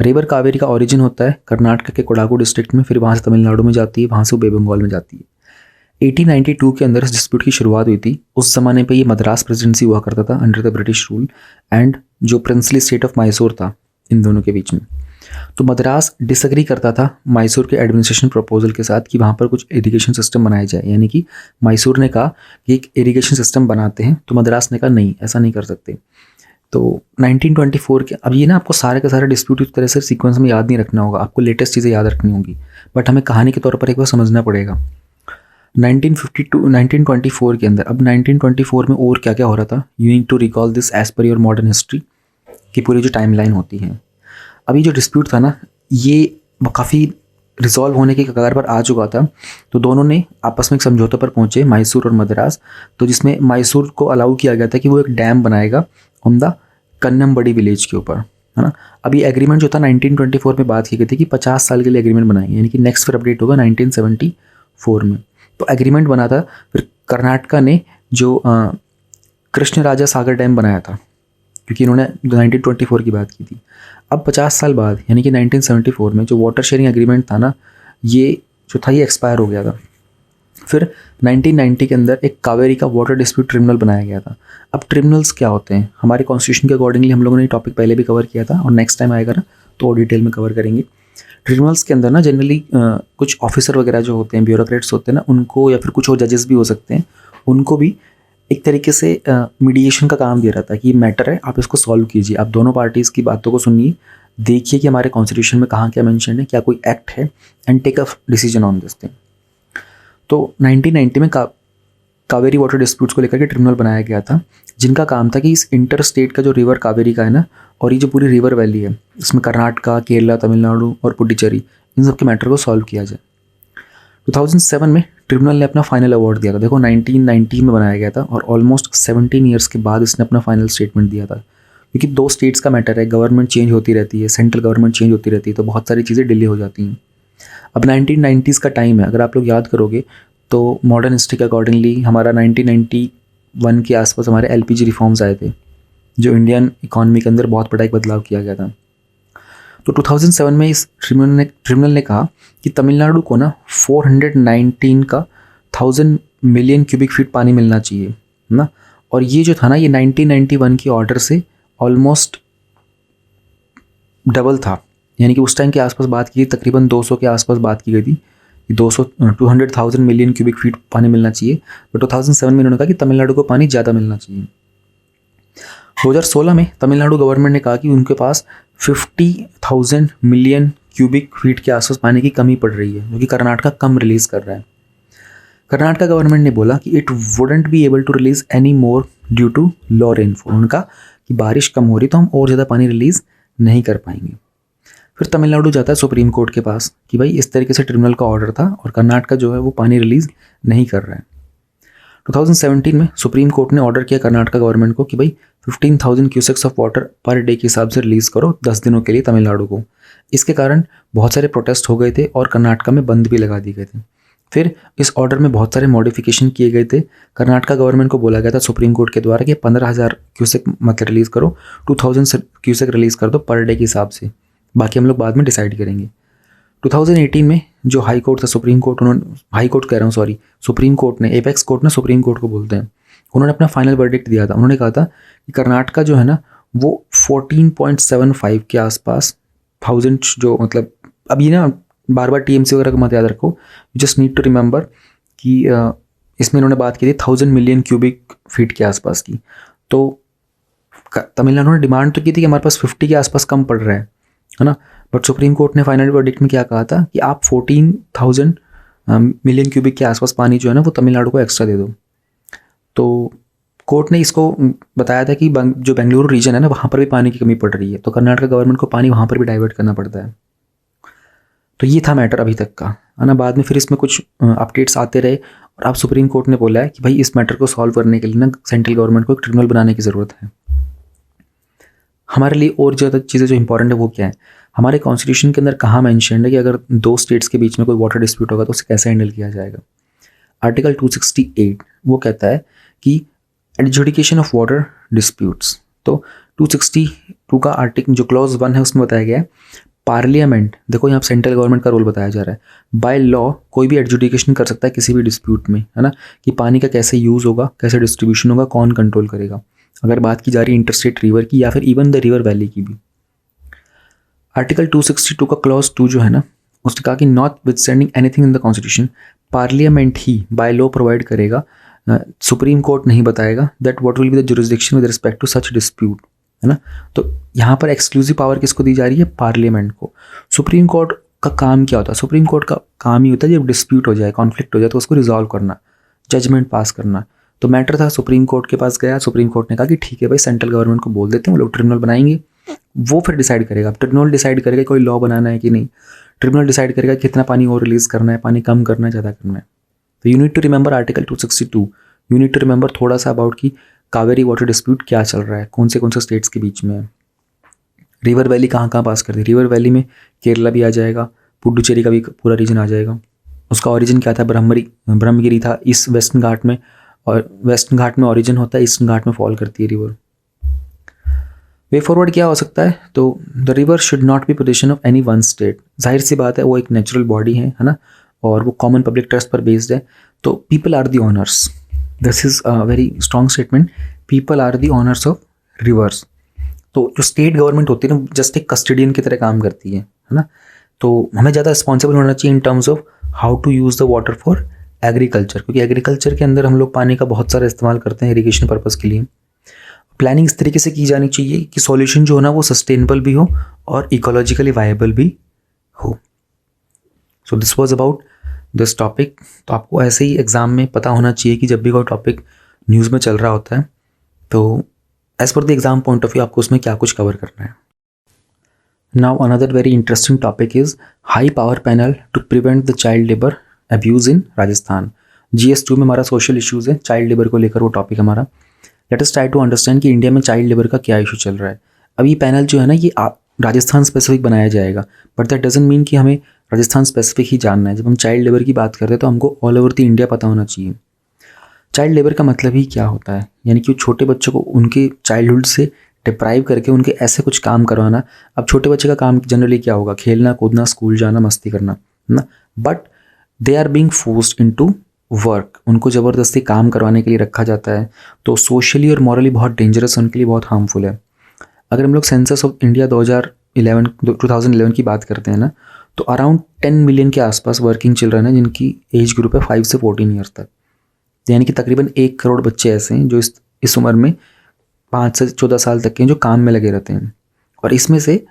रिवर कावेरी का ओरिजिन होता है कर्नाटक के कोडागु डिस्ट्रिक्ट में, फिर वहाँ से तमिलनाडु में जाती है, वहाँ से वो बे बंगाल में जाती है। 1892 के अंदर इस डिस्प्यूट की शुरुआत हुई थी। उस ज़माने पे ये मद्रास प्रेसिडेंसी हुआ करता था under the British rule, and जो प्रिंसली स्टेट ऑफ मैसूर था इन दोनों के बीच में। तो मद्रास डिसएग्री करता था मैसूर के एडमिनिस्ट्रेशन प्रपोजल के साथ कि वहाँ पर कुछ इरिगेशन सिस्टम बनाया जाए, यानी कि मैसूर ने कहा कि एक इरिगेशन सिस्टम बनाते हैं, तो मद्रास ने कहा नहीं, ऐसा नहीं कर सकते। तो 1924 के, अब ये ना आपको सारे के सारे डिस्प्यूट इस तरह से सीक्वेंस में याद नहीं रखना होगा, आपको लेटेस्ट चीज़ें याद रखनी होंगी, बट हमें कहानी के तौर पर एक बार समझना पड़ेगा। 1924 के अंदर, अब 1924 में और क्या क्या हो रहा था, you need to recall this as per your modern history की पूरी जो टाइमलाइन होती है। अभी जो डिस्प्यूट था ना, ये काफ़ी रिजॉल्व होने के कगार पर आ चुका था। तो दोनों ने आपस में एक समझौते पर पहुंचे, मैसूर और मद्रास, तो जिसमें मैसूर को अलाउ किया गया था कि वो एक डैम बनाएगा ऑन द कन्नमबड़ी विलेज के ऊपर, है ना। अब ये एग्रीमेंट जो था 1924 में बात की गई थी कि 50 साल के लिए एग्रीमेंट बनाएंगे, यानी कि नेक्स्ट फिर अपडेट होगा 1974 में। तो एग्रीमेंट बना था। फिर कर्नाटका ने जो कृष्ण राजा सागर डैम बनाया था, क्योंकि इन्होंने 1924 की बात की थी। अब 50 साल बाद यानी कि 1974 में जो वाटर शेयरिंग एग्रीमेंट था ना, ये जो था ये एक्सपायर हो गया था। फिर 1990 के अंदर एक कावेरी का वाटर डिस्प्यूट ट्रिब्यूनल बनाया गया था। अब ट्रिब्यूनल्स क्या होते हैं, हमारे कॉन्स्टिट्यूशन के अकॉर्डिंगली हम लोगों ने टॉपिक पहले भी कवर किया था, और नेक्स्ट टाइम आएगा ना तो और डिटेल में कवर करेंगे। ट्रिब्यूनल्स के अंदर ना जनरली कुछ ऑफिसर वगैरह जो होते हैं, ब्यूरोक्रेट्स होते हैं ना, उनको, या फिर कुछ और जजेस भी हो सकते हैं, उनको भी एक तरीके से मीडिएशन का काम दे रहा था कि ये मैटर है, आप इसको सॉल्व कीजिए, आप दोनों पार्टीज़ की बातों को सुनिए, देखिए कि हमारे कॉन्स्टिट्यूशन में कहाँ क्या मेंशन है, क्या कोई एक्ट है, and take a decision on this thing. तो 1990 में कावेरी वाटर डिस्प्यूट्स को लेकर के ट्रिब्यूनल बनाया गया था, जिनका काम था कि इस इंटर स्टेट का जो रिवर कावेरी का है ना, और ये जो पूरी रिवर वैली है, इसमें कर्नाटका, केरला, तमिलनाडु और पुडुचेरी, इन सब के मैटर को सॉल्व किया जाए। 2007 में ट्रिब्यूनल ने अपना फाइनल अवार्ड दिया था। देखो 1990 में बनाया गया था और ऑलमोस्ट 17 ईयर्स के बाद इसने अपना फाइनल स्टेटमेंट दिया था, क्योंकि 2 स्टेट्स का मैटर है, गवर्नमेंट चेंज होती रहती है, सेंट्रल गवर्नमेंट चेंज होती रहती है, तो बहुत सारी चीज़ें डिले हो जाती हैं। अब 1990s का टाइम है, अगर आप लोग याद करोगे तो मॉडर्न हिस्ट्री के अकॉर्डिंगली हमारा 1991 के आसपास हमारे LPG रिफॉर्म्स आए थे, जो इंडियन इकॉनमी के अंदर बहुत बड़ा एक बदलाव किया गया था। तो 2007 में इस ट्रिब्यूनल ने कहा कि तमिलनाडु को ना 419 का 1000 मिलियन क्यूबिक फीट पानी मिलना चाहिए ना, और ये जो था ना, ये 1991 की ऑर्डर से ऑलमोस्ट डबल था। यानी कि उस टाइम के आसपास बात की, तकरीबन 200 के आसपास बात की गई थी, 200,000 मिलियन क्यूबिक फीट पानी मिलना चाहिए। तो 2007 में इन्होंने कहा कि तमिलनाडु को पानी ज़्यादा मिलना चाहिए। 2016 में तमिलनाडु गवर्नमेंट ने कहा कि उनके पास 50,000 मिलियन क्यूबिक फीट के आसपास पानी की कमी पड़ रही है, जो कि कर्नाटका कम रिलीज़ कर रहा है। कर्नाटका गवर्नमेंट ने बोला कि it wouldn't be able to release any more due to low rainfall. उनका कि बारिश कम हो रही तो हम और ज़्यादा पानी रिलीज़ नहीं कर पाएंगे। फिर तमिलनाडु जाता है सुप्रीम कोर्ट के पास कि भाई इस तरीके से ट्रिब्यूनल का ऑर्डर था और कर्नाटका जो है वो पानी रिलीज़ नहीं कर रहा है। 2017 में सुप्रीम कोर्ट ने ऑर्डर किया कर्नाटका गवर्नमेंट को कि भाई 15,000 cusecs of water per day के हिसाब से रिलीज़ करो 10 दिनों के लिए तमिलनाडु को। इसके कारण बहुत सारे प्रोटेस्ट हो गए थे और कर्नाटका में बंद भी लगा दिए गए थे। फिर इस ऑर्डर में बहुत सारे मॉडिफिकेशन किए गए थे। कर्नाटका गवर्नमेंट को बोला गया था सुप्रीम कोर्ट के द्वारा कि 15,000 क्यूसेक मत रिलीज़ करो, 2,000 क्यूसेक रिलीज़ कर दो पर डे के हिसाब से, बाकी हम लोग बाद में डिसाइड करेंगे। 2018 में जो हाई कोर्ट था, सुप्रीम कोर्ट, उन्होंने हाई कोर्ट कह रहा हूँ सॉरी सुप्रीम कोर्ट ने, एपेक्स कोर्ट ना सुप्रीम कोर्ट को बोलते हैं, उन्होंने अपना फाइनल वर्डिक्ट दिया था। उन्होंने कहा था कि कर्नाटका जो है ना वो 14.75 के आसपास 1000, जो मतलब अब ये ना बार बार TMC वगैरह का मत याद रखो, जस्ट नीड टू रिमेंबर कि इसमें इन्होंने बात की थी 1000 मिलियन क्यूबिक फीट के आसपास की। तो तमिलनाडु ने डिमांड तो की थी कि हमारे पास 50 के आसपास कम पड़ रहा है ना, बट सुप्रीम कोर्ट ने फाइनल वर्डिक्ट में क्या कहा था कि आप 14,000 मिलियन क्यूबिक के आसपास पानी जो है ना वो तमिलनाडु को एक्स्ट्रा दे दो। तो कोर्ट ने इसको बताया था कि जो बेंगलुरु रीजन है ना वहाँ पर भी पानी की कमी पड़ रही है, तो कर्नाटका गवर्नमेंट को पानी वहाँ पर भी डाइवर्ट करना पड़ता है। तो ये था मैटर अभी तक का, है ना। बाद में फिर इसमें कुछ अपडेट्स आते रहे और अब सुप्रीम कोर्ट ने बोला है कि भाई इस मैटर को सॉल्व करने के लिए ना सेंट्रल गवर्नमेंट को एक ट्रिब्यूनल बनाने की ज़रूरत है। हमारे लिए और ज़्यादा चीज़ें जो इंपॉर्टेंट है वो क्या है, हमारे कॉन्स्टिट्यूशन के अंदर कहाँ मेंशन है कि अगर 2 स्टेट्स के बीच में कोई वाटर डिस्प्यूट होगा तो उसे कैसे हैंडल किया जाएगा। आर्टिकल 268 वो कहता है कि एडजुडिकेशन ऑफ वाटर डिस्प्यूट्स। तो 262 का आर्टिकल जो क्लॉज 1 है उसमें बताया गया है पार्लियामेंट, देखो यहाँ सेंट्रल गवर्नमेंट का रोल बताया जा रहा है, बाय लॉ कोई भी एडजुडिकेशन कर सकता है किसी भी डिस्प्यूट में, है ना, कि पानी का कैसे यूज़ होगा, कैसे डिस्ट्रीब्यूशन होगा, कौन कंट्रोल करेगा। अगर बात की जा रही है इंटरस्टेट रिवर की या फिर इवन द रिवर वैली की भी। आर्टिकल 262 का क्लॉज 2 जो है ना उसने कहा कि notwithstanding anything in the constitution, parliament ही बाय लॉ प्रोवाइड करेगा, सुप्रीम कोर्ट नहीं बताएगा that what will be the jurisdiction with respect to such dispute, है ना। तो यहाँ पर एक्सक्लूसिव पावर किसको दी जा रही है, पार्लियामेंट को। सुप्रीम कोर्ट का काम क्या होता है, सुप्रीम कोर्ट का काम ही होता है जब डिस्प्यूट हो जाए, कॉन्फ्लिक्ट हो जाए तो उसको रिजॉल्व करना, जजमेंट पास करना। तो मैटर था सुप्रीम कोर्ट के पास गया, सुप्रीम कोर्ट ने कहा कि ठीक है भाई सेंट्रल गवर्नमेंट को बोल देते हैं, वो लोग ट्रिब्यूनल बनाएंगे, वो फिर डिसाइड करेगा। अब ट्रिब्यूनल डिसाइड करेगा कोई लॉ बनाना है कि नहीं, ट्रिब्यूनल डिसाइड करेगा कितना पानी और रिलीज़ करना है, पानी कम करना है, ज़्यादा करना है। तो you need to remember article 262, you need to remember थोड़ा सा अबाउट कि कावेरी वाटर डिस्प्यूट क्या चल रहा है, कौन से स्टेट्स के बीच में है, रिवर वैली कहाँ कहाँ पास करती है। रिवर वैली में केरला भी आ जाएगा, पुडुचेरी का भी पूरा रीजन आ जाएगा। उसका ओरिजिन क्या था, ब्रह्मगिरी था ईस्ट वेस्टर्न घाट में, और वेस्टर्न घाट में ओरिजिन होता है, ईस्टर्न घाट में फॉल करती है रिवर। वे फॉरवर्ड क्या हो सकता है, तो the river should not be position of any one state. जाहिर सी बात है वो एक नेचुरल बॉडी है ना, और वो कॉमन पब्लिक ट्रस्ट पर बेस्ड है। तो people are the owners, this is a very strong statement, people are the owners of rivers. तो जो स्टेट गवर्नमेंट होती है ना जस्ट एक कस्टडियन की तरह काम करती है ना। तो हमें ज़्यादा रिस्पॉन्सिबल होना चाहिए in terms of how to use the water for agriculture, क्योंकि एग्रीकल्चर के अंदर हम लोग पानी का बहुत सारा इस्तेमाल करते हैं इरिगेशन पर्पज़ के लिए। प्लानिंग इस तरीके से की जानी चाहिए कि सॉल्यूशन जो हो ना वो सस्टेनेबल भी हो और इकोलॉजिकली वायबल भी हो। So this was about this topic. तो आपको ऐसे ही एग्ज़ाम में पता होना चाहिए कि जब भी कोई टॉपिक न्यूज़ में चल रहा होता है तो as per the exam point of view आपको उसमें क्या कुछ कवर करना है। Now another very interesting topic is high power panel to prevent the child labour abuse in Rajasthan. GS2 में हमारा सोशल इश्यूज़ है, चाइल्ड लेबर को लेकर वो टॉपिक हमारा। Let us try to understand कि इंडिया में चाइल्ड लेबर का क्या इशू चल रहा है। अब ये पैनल जो है ना ये राजस्थान स्पेसिफिक बनाया जाएगा, बट दैट डजंट मीन कि हमें राजस्थान स्पेसिफिक ही जानना है। जब हम चाइल्ड लेबर की बात करते हैं तो हमको ऑल ओवर द इंडिया पता होना चाहिए। चाइल्ड लेबर का मतलब ही क्या होता है, यानी कि छोटे बच्चों को उनके चाइल्डहुड से डिप्राइव करके उनके ऐसे कुछ काम करवाना। अब छोटे बच्चे का काम जनरली क्या होगा, खेलना कूदना, स्कूल जाना, मस्ती करना, है ना, but they are being forced into work. उनको ज़बरदस्ती काम करवाने के लिए रखा जाता है, तो सोशली और मॉरली बहुत डेंजरस, उनके लिए बहुत हार्मफुल है। अगर हम लोग सेंसस ऑफ इंडिया 2011 की बात करते हैं ना, तो अराउंड 10 मिलियन के आसपास वर्किंग चिल्ड्रन है जिनकी एज ग्रुप है 5 से 14 ईयर्स तक। यानी कि तकरीबन 1 करोड़ बच्चे ऐसे हैं जो इस उम्र में 5 से 14 साल तक के हैं जो काम में लगे रहते हैं। और इसमें से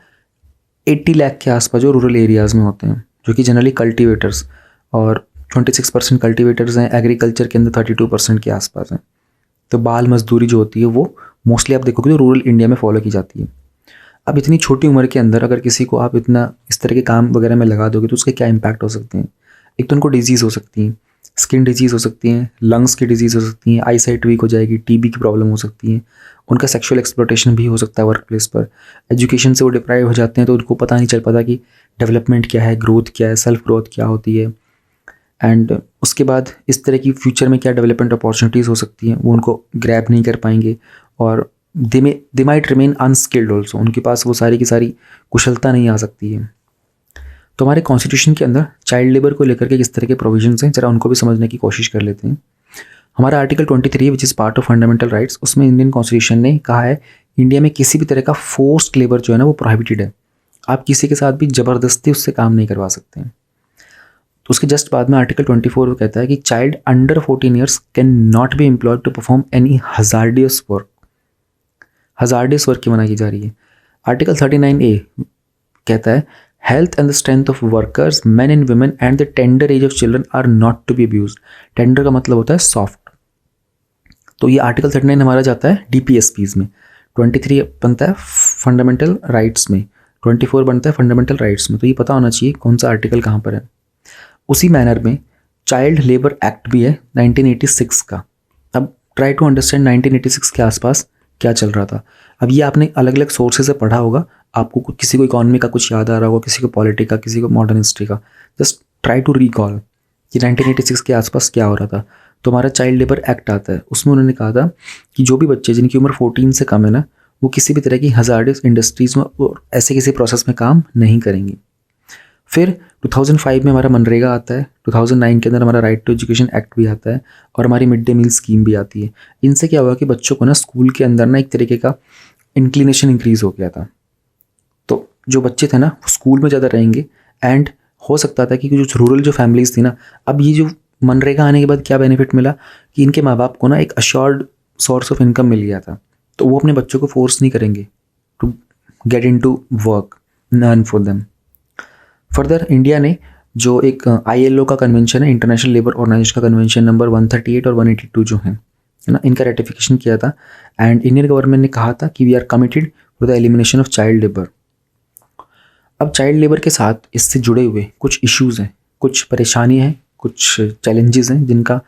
80 लाख के आसपास जो रूरल एरियाज़ में होते हैं, जो कि जनरली कल्टिवेटर्स, और 26% कल्टिवेटर्स हैं। एग्रीकल्चर के अंदर 32% के आसपास हैं। तो बाल मजदूरी जो होती है वो मोस्टली आप देखोगे तो रूरल इंडिया में फॉलो की जाती है। अब इतनी छोटी उम्र के अंदर अगर किसी को आप इतना इस तरह के काम वगैरह में लगा दोगे तो उसके क्या इम्पैक्ट हो सकते हैं। एक तो उनको डिजीज़ हो सकती है, स्किन डिजीज़ हो सकती हैं, लंग्स की डिजीज़ हो सकती हैं, आई साइट वीक हो जाएगी, TB की प्रॉब्लम हो सकती है, उनका सेक्सुअल एक्सप्लॉयटेशन भी हो सकता है वर्क प्लेस पर। एजुकेशन से वो डिप्राइव हो जाते हैं तो उनको पता नहीं चल पाता कि डेवलपमेंट क्या है, ग्रोथ क्या है, सेल्फ ग्रोथ क्या होती है, एंड उसके बाद इस तरह की फ्यूचर में क्या डेवलपमेंट अपॉर्चुनिटीज़ हो सकती हैं वो उनको ग्रैब नहीं कर पाएंगे। और they might remain unskilled also, उनके पास वो सारी की सारी कुशलता नहीं आ सकती है। तो हमारे कॉन्स्टिट्यूशन के अंदर चाइल्ड लेबर को लेकर के किस तरह के प्रोविजंस हैं, जरा उनको भी समझने की कोशिश कर लेते हैं। हमारा article 23 which is part of fundamental rights, उसमें इंडियन कॉन्स्टिट्यूशन ने कहा है इंडिया में किसी भी तरह का फोर्स्ड लेबर जो है ना वो प्रोहिबिटेड है। आप किसी के साथ भी ज़बरदस्ती उससे काम नहीं करवा सकते हैं। तो उसके जस्ट बाद में आर्टिकल 24 कहता है कि child under 14 years can not be employed to perform any hazardous work. Hazardous work की मना की जा रही है। आर्टिकल 39A कहता है health and the strength of workers men and women and the tender age of children are not to be abused. Tender का मतलब होता है सॉफ्ट। तो ये आर्टिकल 39 हमारा जाता है DPSPs में, 23 बनता है फंडामेंटल राइट्स में, 24 बनता है फंडामेंटल राइट्स में। तो ये पता होना चाहिए कौन सा आर्टिकल कहाँ पर है। उसी मैनर में चाइल्ड लेबर एक्ट भी है 1986 का। अब ट्राई टू अंडरस्टैंड 1986 के आसपास क्या चल रहा था। अब ये आपने अलग अलग सोर्सेज से पढ़ा होगा, आपको किसी को इकोनॉमी का कुछ याद आ रहा होगा, किसी को पॉलिटिक्स का, किसी को मॉडर्न हिस्ट्री का। जस्ट ट्राई टू रिकॉल कि 1986 के आसपास क्या हो रहा था। तो हमारा चाइल्ड लेबर एक्ट आता है, उसमें उन्होंने कहा था कि जो भी बच्चे जिनकी उम्र 14 से कम है ना, वो किसी भी तरह की हजार्डियस इंडस्ट्रीज़ में और ऐसे किसी प्रोसेस में काम नहीं करेंगे। फिर 2005 में हमारा मनरेगा आता है, 2009 के अंदर हमारा राइट टू एजुकेशन एक्ट भी आता है, और हमारी मिड डे मील स्कीम भी आती है। इनसे क्या हुआ कि बच्चों को ना स्कूल के अंदर ना एक तरीके का इंक्लिनेशन इंक्रीज़ हो गया था। तो जो बच्चे थे ना वो स्कूल में ज़्यादा रहेंगे, एंड हो सकता था कि जो रूरल जो फैमिलीज़ थी ना, अब ये जो मनरेगा आने के बाद क्या बेनिफिट मिला कि इनके माँ बाप को ना एक अश्योर्ड सोर्स ऑफ इनकम मिल गया था। तो वो अपने बच्चों को फोर्स नहीं करेंगे to get into work and earn for them. Further India ने जो एक ILO का कन्वेंशन है, इंटरनेशनल लेबर ऑर्गेनाइजेशन का कन्वेंशन नंबर 138 और 182 जो है ना, इनका रेटिफिकेशन किया था। एंड इंडियन गवर्नमेंट ने कहा था कि we are committed for the elimination of child labour. अब चाइल्ड लेबर के साथ इससे जुड़े हुए कुछ इश्यूज़ हैं, कुछ परेशानियाँ हैं, कुछ चैलेंजेस हैं जिनका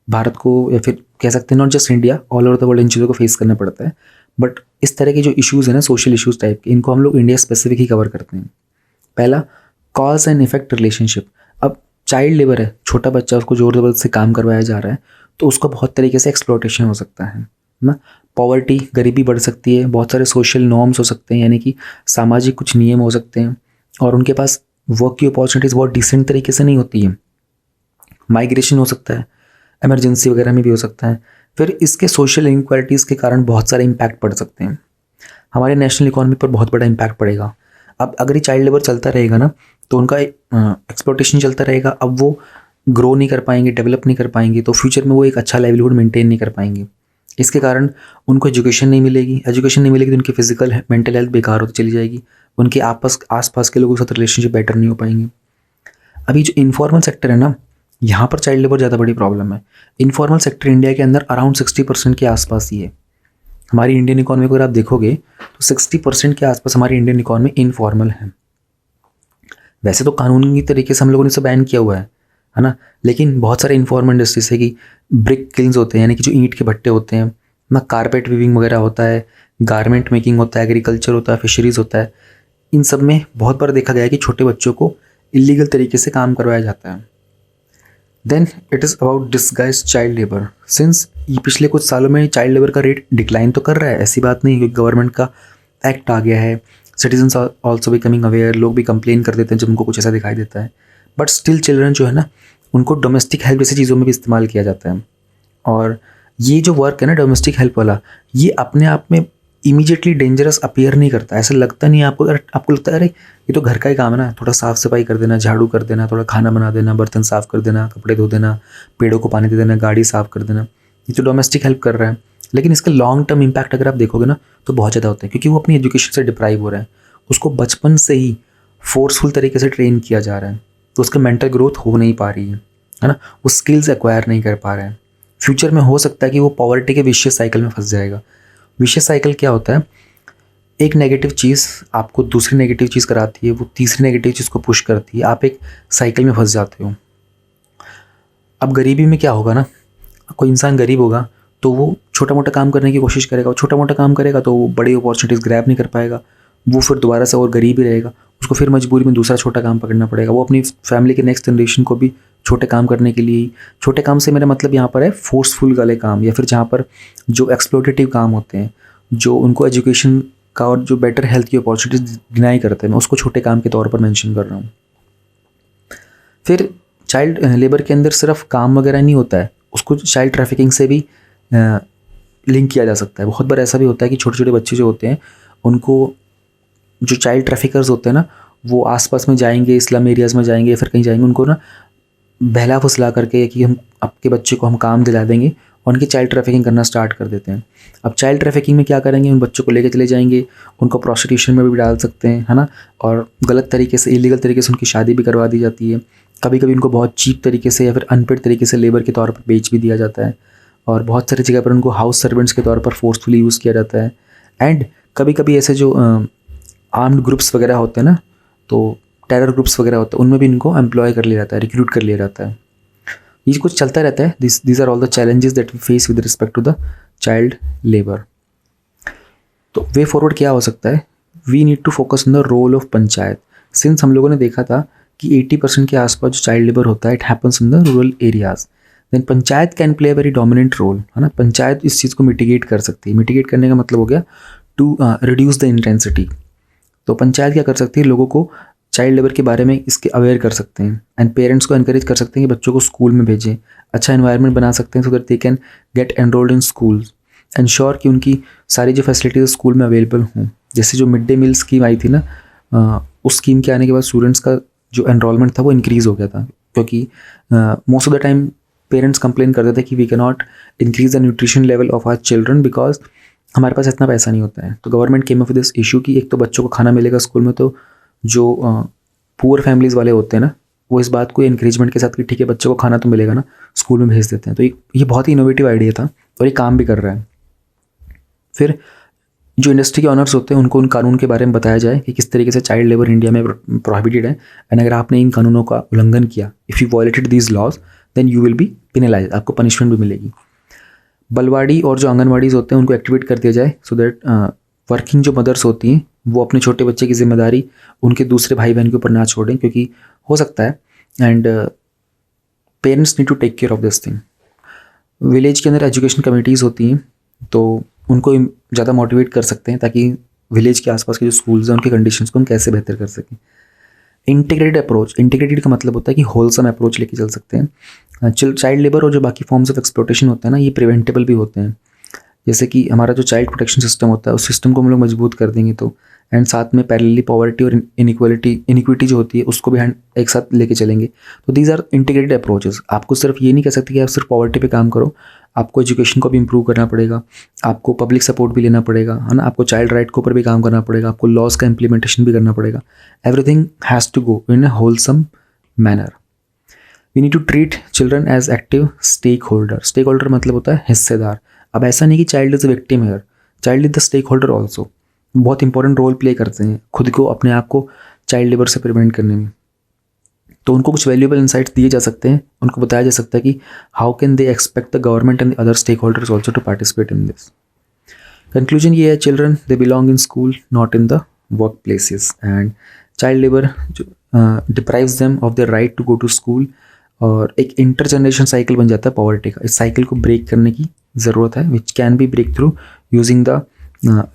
भारत को, या फिर कह सकते हैं not just India, all over the world in चीज़ों को फेस करना पड़ता है। बट इस तरह के जो इश्यूज़ हैं ना, सोशल इश्यूज़ टाइप के, इनको हम लोग इंडिया स्पेसिफिक ही कवर करते हैं। पहला, कॉज एंड इफेक्ट रिलेशनशिप। अब चाइल्ड लेबर है, छोटा बच्चा, उसको जोर ज़बरदस्ती से काम करवाया जा रहा है, तो उसका बहुत तरीके से एक्सप्लॉयटेशन हो सकता है ना। पॉवर्टी, गरीबी बढ़ सकती है, बहुत सारे सोशल नॉर्म्स हो सकते हैं, यानी कि सामाजिक कुछ नियम हो सकते हैं, और उनके पास वर्क की अपॉर्चुनिटीज़ बहुत डिसेंट तरीके से नहीं होती है। माइग्रेशन हो सकता है, इमरजेंसी वगैरह में भी हो सकता है। फिर इसके सोशल इनक्वालिटीज़ के कारण बहुत सारे इम्पैक्ट पड़ सकते हैं, हमारे नेशनल इकोनॉमी पर बहुत बड़ा इम्पैक्ट पड़ेगा। अब अगर ये चाइल्ड लेबर चलता रहेगा ना, तो उनका एक्सप्लॉयटेशन चलता रहेगा। अब वो ग्रो नहीं कर पाएंगे, डेवलप नहीं कर पाएंगे, तो फ्यूचर में वो एक अच्छा लाइवलीहुड मेंटेन नहीं कर पाएंगे। इसके कारण उनको एजुकेशन नहीं मिलेगी, एजुकेशन नहीं मिलेगी तो उनकी फिजिकल मेंटल हेल्थ बेकार होती चली जाएगी, उनके आसपास के लोगों के साथ रिलेशनशिप बेटर नहीं हो पाएंगे। अभी जो इनफॉर्मल सेक्टर है ना, यहाँ पर चाइल्ड लेबर ज़्यादा बड़ी प्रॉब्लम है। इनफॉर्मल सेक्टर इंडिया के अंदर अराउंड 60% के आसपास ही है। हमारी इंडियन इकॉनमी को अगर आप देखोगे तो 60% के आसपास हमारी इंडियन इकॉनमी इनफॉर्मल है। वैसे तो कानूनी तरीके से हम लोगों ने इसे बैन किया हुआ है ना, लेकिन बहुत सारे इनफॉर्मल इंडस्ट्रीज है कि ब्रिक किल्स होते हैं, यानी कि जो ईंट के भट्टे होते हैं ना, कारपेट वीविंग वगैरह होता है, गारमेंट मेकिंग होता है, एग्रीकल्चर होता है, फिशरीज होता है। इन सब में बहुत बार देखा गया है कि छोटे बच्चों को इलीगल तरीके से काम करवाया जाता है। Then it is about disguise child labour. Since ये पिछले कुछ सालों में चाइल्ड लेबर का रेट डिक्लाइन तो कर रहा है, ऐसी बात नहीं, क्योंकि गवर्नमेंट का एक्ट आ गया है, citizens are also becoming aware, लोग भी कंप्लेन कर देते हैं जब उनको कुछ ऐसा दिखाई देता है। बट स्टिल चिल्ड्रन जो है ना, उनको डोमेस्टिक हेल्प जैसी चीज़ों में भी इस्तेमाल किया जाता है। और ये जो वर्क है ना डोमेस्टिक हेल्प वाला, ये अपने आप में इमीडिएटली डेंजरस अपीयर नहीं करता, ऐसा लगता नहीं है आपको। अगर आपको लगता है अरे ये तो घर का ही काम है ना, थोड़ा साफ़ सफाई कर देना, झाड़ू कर देना, थोड़ा खाना बना देना, बर्तन साफ़ कर देना, कपड़े धो देना, पेड़ों को पानी दे देना, गाड़ी साफ़ कर देना, ये तो डोमेस्टिक हेल्प कर रहा है। लेकिन इसका लॉन्ग टर्म इम्पैक्ट अगर आप देखोगे ना तो बहुत ज़्यादा होता है, क्योंकि वो अपनी एजुकेशन से डिप्राइव हो रहा है, उसको बचपन से ही फोर्सफुल तरीके से ट्रेन किया जा रहा है, तो उसका मेंटल ग्रोथ हो नहीं पा रही है ना, वो स्किल्स एक्वायर नहीं कर पा रहा है। फ्यूचर में हो सकता है कि वो पॉवर्टी के विशियस साइकिल में फंस जाएगा। विशियस साइकिल क्या होता है, एक नेगेटिव चीज़ आपको दूसरी नेगेटिव चीज़ कराती है, वो तीसरी नेगेटिव चीज़ को पुश करती है, आप एक साइकिल में फंस जाते हो। अब गरीबी में क्या होगा ना, कोई इंसान गरीब होगा तो वो छोटा मोटा काम करने की कोशिश करेगा, वो छोटा मोटा काम करेगा तो वो बड़ी अपॉर्चुनिटीज़ ग्रैब नहीं कर पाएगा, वो फिर दोबारा से और गरीब ही रहेगा, उसको फिर मजबूरी में दूसरा छोटा काम पकड़ना पड़ेगा। वो अपनी फैमिली के नेक्स्ट जनरेशन को भी छोटे काम करने के लिए ही, छोटे काम से मेरा मतलब यहाँ पर है फोर्सफुल वाले काम, या फिर जहाँ पर जो एक्सप्लोटेटिव काम होते हैं, जो उनको एजुकेशन का और जो बेटर हेल्थ की अपॉर्चुनिटीज डिनाई करते हैं, मैं उसको छोटे काम के तौर पर मेंशन कर रहा हूँ। फिर चाइल्ड लेबर के अंदर सिर्फ काम वगैरह नहीं होता है, उसको चाइल्ड ट्रैफिकिंग से भी लिंक किया जा सकता है। बहुत बार ऐसा भी होता है कि छोटे छोटे बच्चे जो होते हैं उनको जो चाइल्ड ट्रैफिकर्स होते हैं ना, वो आसपास में जाएंगे, इस्लाम एरियाज़ में जाएंगे, फिर कहीं जाएंगे, उनको ना बहला फुसला करके कि हम आपके बच्चे को हम काम दिला देंगे, और उनकी चाइल्ड ट्रैफिकिंग करना स्टार्ट कर देते हैं। अब चाइल्ड ट्रैफिकिंग में क्या करेंगे, उन बच्चों को लेके चले जाएंगे, उनको प्रोस्टिट्यूशन में भी डाल सकते हैं, है ना, और गलत तरीके से, इलीगल तरीके से उनकी शादी भी करवा दी जाती है। कभी कभी उनको बहुत चीप तरीके से या फिर अनपेड तरीके से लेबर के तौर पर बेच भी दिया जाता है, और बहुत सारी जगह पर उनको हाउस सर्वेंट्स के तौर पर फोर्सफुली यूज़ किया जाता है। एंड कभी कभी ऐसे जो आर्म्ड ग्रुप्स वगैरह होते हैं ना, तो टेरर ग्रुप्स वगैरह होते हैं, उनमें भी इनको एम्प्लॉय कर लिया जाता है, रिक्रूट कर लिया जाता है। ये कुछ चलता रहता है। These are all the challenges that we face with respect to the child labour. तो वे फॉरवर्ड क्या हो सकता है, we need to focus on the role of panchayat. Since हम लोगों ने देखा था कि 80% के आसपास जो चाइल्ड लेबर होता है it happens in the rural areas, then panchayat can play a very dominant role, है ना। पंचायत इस चीज़ को मिटिगेट कर सकती है। मिटिगेट करने का मतलब हो गया टू रिड्यूस द इंटेंसिटी। तो पंचायत क्या कर सकती है, लोगों को चाइल्ड लेबर के बारे में इसके अवेयर कर सकते हैं, एंड पेरेंट्स को एनकरेज कर सकते हैं कि बच्चों को स्कूल में भेजें, अच्छा एनवायरनमेंट बना सकते हैं so that they can get enrolled in schools, ensure कि उनकी सारी जो फैसिलिटीज स्कूल में अवेलेबल हों। जैसे जो मिड डे मील स्कीम आई थी ना, उस स्कीम के आने के बाद स्टूडेंट्स का जो एनरोलमेंट था वो इंक्रीज़ हो गया था, क्योंकि most of the time parents complain करते थे कि we can not increase the nutrition level of our children because हमारे पास इतना पैसा नहीं होता है। तो government came up with this issue कि एक तो बच्चों को खाना मिलेगा स्कूल में, तो जो पुअर फैमिलीज़ वाले होते हैं ना, वो इस बात को इंकरेजमेंट के साथ कि ठीक है बच्चों को खाना तो मिलेगा ना, स्कूल में भेज देते हैं। तो ये बहुत ही इनोवेटिव आइडिया था और ये काम भी कर रहा है। फिर जो इंडस्ट्री के ऑनर्स होते हैं उनको उन कानून के बारे में बताया जाए कि किस तरीके से चाइल्ड लेबर इंडिया में प्रोहिबिटेड है, एंड अगर आपने इन कानूनों का उल्लंघन किया, if you violated these laws, then you will be penalised, आपको पनिशमेंट भी मिलेगी। बलवाड़ी और जो आंगनवाड़ीज़ होते हैं उनको एक्टिवेट कर दिया जाए सो दैट वर्किंग जो मदर्स होती हैं वो अपने छोटे बच्चे की जिम्मेदारी उनके दूसरे भाई बहन के ऊपर ना छोड़ें, क्योंकि हो सकता है and parents need to take care of this thing. Village के अंदर एजुकेशन कमिटीज़ होती हैं, तो उनको ज़्यादा मोटिवेट कर सकते हैं ताकि विलेज के आसपास के जो स्कूल्स हैं उनके कंडीशंस को हम कैसे बेहतर कर सकें। इंटीग्रेटेड अप्रोच, इंटीग्रेटेड का मतलब होता है कि होलसम अप्रोच लेके चल सकते हैं। चाइल्ड लेबर और जो बाकी फॉर्म्स ऑफ एक्सप्लोटेशन होते हैं ना, ये प्रिवेंटेबल भी होते हैं। जैसे कि हमारा जो चाइल्ड प्रोटेक्शन सिस्टम होता है उस सिस्टम को हम लोग मजबूत कर देंगे तो एंड साथ में पैरेलली पॉवर्टी और इनिक्विटी जो होती है उसको भी एक साथ लेके चलेंगे। तो दीज आर इंटीग्रेटेड अप्रोचेस। आपको सिर्फ ये नहीं कह सकते कि आप सिर्फ पॉवर्टी पे काम करो, आपको एजुकेशन को भी इम्प्रूव करना पड़ेगा, आपको पब्लिक सपोर्ट भी लेना पड़ेगा, है ना, आपको चाइल्ड राइट के ऊपर भी काम करना पड़ेगा, आपको लॉज का इम्प्लीमेंटेशन भी करना पड़ेगा। Everything has to go in a wholesome manner. We need to treat children as active stakeholder. Stakeholder मतलब होता है हिस्सेदार। अब ऐसा नहीं कि चाइल्ड इज अ विक्टिम है, child is the stakeholder also. बहुत इंपॉर्टेंट रोल प्ले करते हैं खुद को, अपने आप को चाइल्ड लेबर से प्रिवेंट करने में। तो उनको कुछ वैल्यूएबल इंसाइट्स दिए जा सकते हैं, उनको बताया जा सकता है कि how can they expect the government and other stakeholders also to participate in this. Conclusion ये है, children they belong in school not in the work places, and child labour deprives them of the right to go to school. और एक इंटरजनरेशन cycle बन जाता है poverty का। इस cycle को ब्रेक करने की ज़रूरत है, which can be break through using the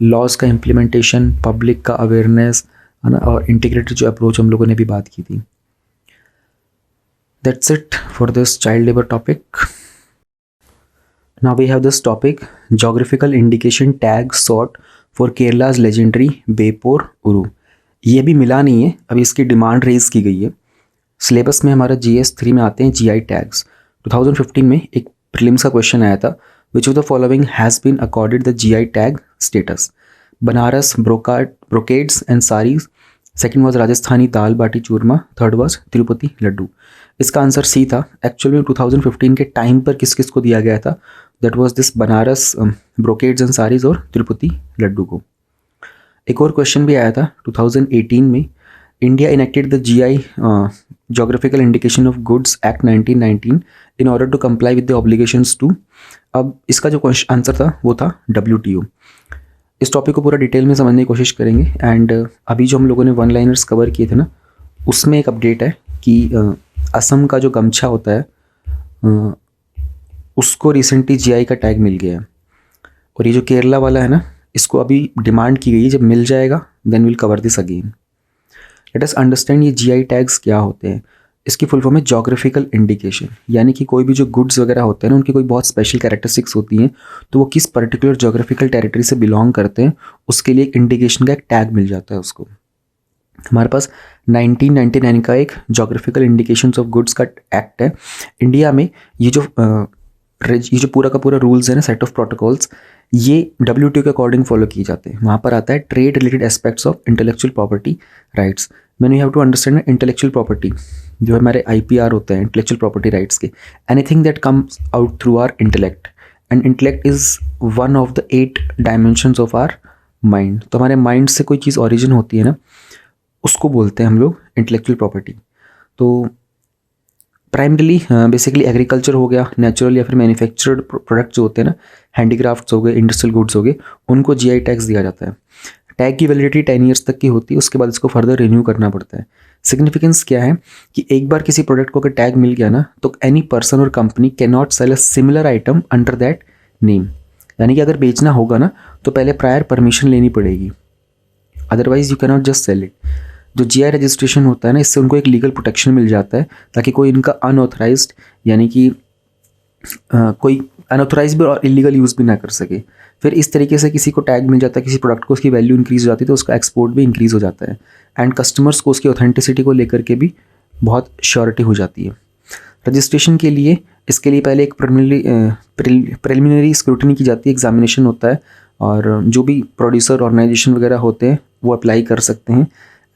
laws का इम्प्लीमेंटेशन, पब्लिक का अवेयरनेस, है ना, और इंटीग्रेटेड जो अप्रोच हम लोगों ने भी बात की थी। That's it for this child labour topic. Now we have this topic, geographical indication tag sought for Kerala's legendary Beypore uru. ये भी मिला नहीं है, अभी इसकी डिमांड रेज की गई है। सिलेबस में हमारा GS3 में आते हैं GI टैग्स। 2015 में एक प्रीलिम्स का क्वेश्चन आया था, which of the following has been accorded the GI tag status. Banaras brocades and saris, second was Rajasthani dal baati churma, third was Tirupati laddu. इसका आंसर सी था। एक्चुअली 2015 के टाइम पर किस किस को दिया गया था, that was this Banaras brocades and saris और तिरुपति लड्डू को। एक और क्वेश्चन भी आया था 2018 में, India enacted the GI Geographical Indication of Goods Act 1919 in order to comply with the obligations to। अब इसका जो आंसर था वो था WTO। इस टॉपिक को पूरा डिटेल में समझने की कोशिश करेंगे। एंड अभी जो हम लोगों ने वन लाइनर्स कवर किए थे ना, उसमें एक अपडेट है कि असम का जो गमछा होता है उसको रिसेंटली GI का टैग मिल गया है। और ये जो केरला वाला है ना, इसको अभी डिमांड की गई है, जब मिल जाएगा then will cover this again. Let us understand ये GI टैग्स क्या होते हैं। इसकी फुल फॉर्म है जोग्राफिकल इंडिकेशन, यानी कि कोई भी जो गुड्स वगैरह होते हैं ना, उनकी कोई बहुत स्पेशल कैरेक्टरिस्टिक्स होती हैं, तो वो किस पर्टिकुलर जोग्राफिकल टेरिटरी से बिलोंग करते हैं, उसके लिए एक इंडिकेशन का एक टैग मिल जाता है उसको। हमारे पास 1999 का एक जोग्राफिकल इंडिकेशंस ऑफ गुड्स का एक्ट है। इंडिया में ये जो पूरा का पूरा रूल्स है ना, सेट ऑफ प्रोटोकॉल्स, ये WTO के अकॉर्डिंग फॉलो किए जाते हैं। वहाँ पर आता है trade related aspects of intellectual property rights. Man you have to understand intellectual property जो हमारे IPR होते हैं, इंटेलेक्चुअल प्रॉपर्टी राइट्स के, anything that comes out through our intellect, and intellect is one of the 8 dimensions of our mind. तो हमारे mind से कोई चीज़ origin होती है ना, उसको बोलते हैं हम लोग इंटेलेक्चुअल प्रॉपर्टी। तो प्राइमरीली बेसिकली एग्रीकल्चर हो गया, नेचुरल या फिर मैन्युफैक्चर्ड प्रोडक्ट जो होते हैं ना, हैंडीक्राफ्ट्स हो गए, इंडस्ट्रियल गुड्स हो गए, उनको GI टैग्स दिया जाता है। टैग की वैलिडिटी 10 ईयर्स तक की होती है, उसके बाद इसको फर्दर रिन्यू करना पड़ता है। सिग्निफिकेंस क्या है कि एक बार किसी प्रोडक्ट को अगर टैग मिल गया ना, तो एनी पर्सन और company can not sell a similar item under that name. यानी कि अगर बेचना होगा ना, तो पहले प्रायर परमिशन लेनी पड़ेगी, otherwise you cannot just sell it. जो GI रजिस्ट्रेशन होता है ना, इससे उनको एक लीगल प्रोटेक्शन मिल जाता है, ताकि कोई इनका अनऑथराइज्ड, यानी कि कोई अनऑथराइज भी और इलीगल यूज़ भी ना कर सके। फिर इस तरीके से किसी को टैग मिल जाता है, किसी प्रोडक्ट को उसकी वैल्यू इंक्रीज़ हो जाती है, तो उसका एक्सपोर्ट भी इंक्रीज़ हो जाता है, एंड कस्टमर्स को उसकी ऑथेंटिसिटी को लेकर के भी बहुत श्योरिटी हो जाती है। रजिस्ट्रेशन के लिए इसके लिए पहले एक प्रिलिमिनरी स्क्रूटनी की जाती है, एग्जामिनेशन होता है, और जो भी प्रोड्यूसर ऑर्गेनाइजेशन वगैरह होते हैं वो अप्लाई कर सकते हैं।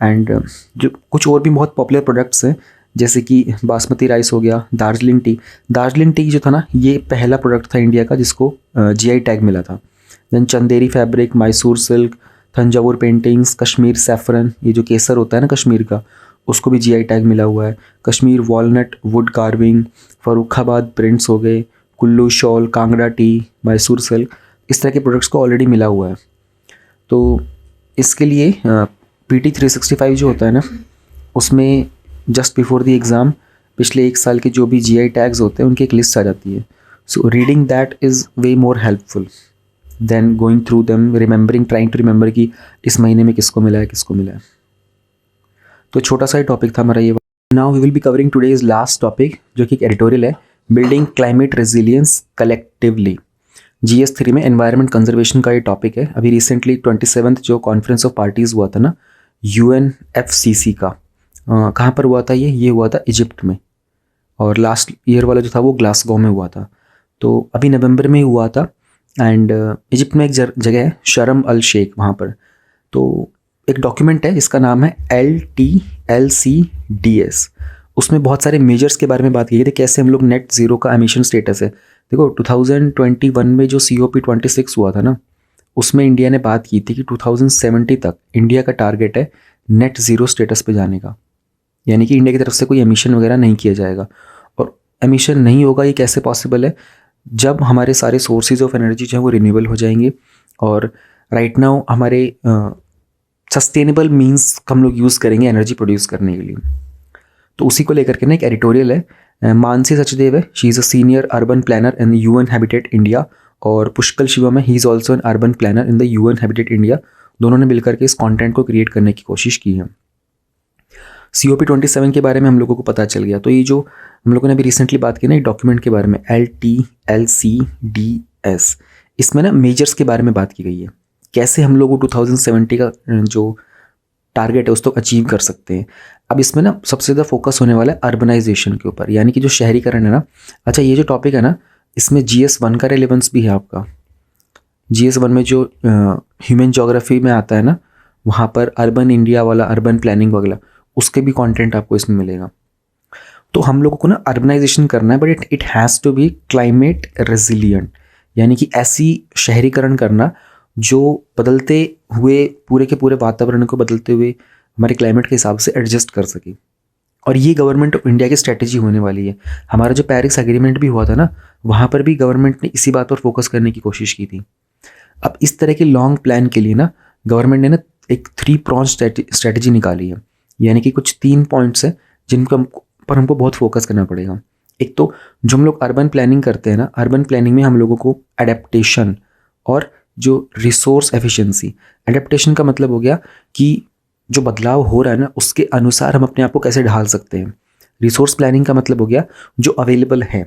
एंड जो कुछ और भी बहुत पॉपुलर प्रोडक्ट्स हैं, जैसे कि बासमती राइस हो गया, दार्जिलिंग टी। दार्जिलिंग टी जो था ना, ये पहला प्रोडक्ट था इंडिया का जिसको GI टैग मिला था। Then Chanderi fabric, Mysore silk, Thanjavur paintings, Kashmir saffron, ये जो केसर होता है ना कश्मीर का, उसको भी GI टैग मिला हुआ है। Kashmir walnut wood carving, Farrukhabad prints हो गए, Kullu shawl, Kangra T, Mysore silk, इस तरह के प्रोडक्ट्स को ऑलरेडी मिला हुआ है। तो इसके लिए PT 365 जो होता है ना, उसमें जस्ट बिफोर द एग्ज़ाम पिछले 1 साल के जो भी GI टैग्स होते हैं उनकी एक लिस्ट आ जाती है। So reading that is way more helpful than going through them, remembering, trying to remember कि इस महीने में किसको मिला है, किसको मिला है। तो छोटा सा ही टॉपिक था हमारा ये। Now we will be covering today's last topic, जो कि एक एडिटोरियल है, building climate resilience collectively. GS3 में एनवायरनमेंट कंजर्वेशन का ये टॉपिक है। अभी रिसेंटली 27th जो कॉन्फ्रेंस ऑफ पार्टीज़ हुआ था ना UNFCCC का, कहाँ पर हुआ था ये हुआ था इजिप्ट में, और लास्ट ईयर वाला जो था वो ग्लासगो में हुआ था। तो अभी नवंबर में हुआ था। एंड इजिप्ट में एक जगह है शर्म अल शेख, वहाँ पर तो एक डॉक्यूमेंट है, इसका नाम है LTLCDS। उसमें बहुत सारे मेजर्स के बारे में बात की गई थी, कैसे हम लोग नेट ज़ीरो का एमिशन स्टेटस है। देखो 2021 में जो COP26 हुआ था ना, उसमें इंडिया ने बात की थी कि 2070 तक इंडिया का टारगेट है नेट ज़ीरो स्टेटस पे जाने का, यानी कि इंडिया की तरफ से कोई एमिशन वगैरह नहीं किया जाएगा। और एमिशन नहीं होगा ये कैसे पॉसिबल है, जब हमारे सारे सोर्सेज ऑफ एनर्जी जो है वो रिन्यूएबल हो जाएंगे। और राइट नाउ हमारे सस्टेनेबल मीन्स हम लोग यूज़ करेंगे एनर्जी प्रोड्यूस करने के लिए। तो उसी को लेकर के ना एक एडिटोरियल है, मानसी सचदेव है, she is a senior urban planner in UN habitat India, और पुष्कल शिवम है, he is also an urban planner in the UN habitat India. दोनों ने मिलकर के इस कंटेंट को क्रिएट करने की कोशिश की है। COP27 के बारे में हम लोगों को पता चल गया। तो ये जो हम लोगों ने अभी रिसेंटली बात की ना एक डॉक्यूमेंट के बारे में LTLCDS, इसमें ना मेजर्स के बारे में बात की गई है, कैसे हम लोग 2070 का जो टारगेट है उसको अचीव कर सकते हैं। अब इसमें ना सबसे ज़्यादा फोकस होने वाला है अर्बनाइजेशन के ऊपर, यानी कि जो शहरीकरण है ना। अच्छा, ये जो टॉपिक है ना, इसमें GS1 का रेलेवेंस भी है आपका। GS1 में जो ह्यूमन ज्योग्राफी में आता है ना, वहाँ पर अर्बन इंडिया वाला, अर्बन प्लानिंग वगैरह, उसके भी कंटेंट आपको इसमें मिलेगा। तो हम लोगों को ना अर्बनाइजेशन करना है, but it has to be climate resilient, यानी कि ऐसी शहरीकरण करना जो बदलते हुए पूरे के पूरे वातावरण को बदलते हुए हमारे क्लाइमेट के हिसाब से एडजस्ट कर सके। और ये गवर्नमेंट ऑफ इंडिया की स्ट्रैटेजी होने वाली है। हमारा जो पेरिस एग्रीमेंट भी हुआ था ना, वहाँ पर भी गवर्नमेंट ने इसी बात पर फोकस करने की कोशिश की थी। अब इस तरह के लॉन्ग प्लान के लिए ना गवर्नमेंट ने ना एक 3 प्रॉन्ज स्ट्रैटेजी निकाली है, यानी कि कुछ 3 पॉइंट्स हैं जिनको हमको बहुत फोकस करना पड़ेगा। एक तो जो हम लोग अर्बन प्लानिंग करते हैं ना, अर्बन प्लानिंग में हम लोगों को एडेप्टेशन और जो रिसोर्स एफिशिएंसी, एडेप्टेशन का मतलब हो गया कि जो बदलाव हो रहा है ना उसके अनुसार हम अपने आप को कैसे ढाल सकते हैं। रिसोर्स प्लानिंग का मतलब हो गया जो अवेलेबल है,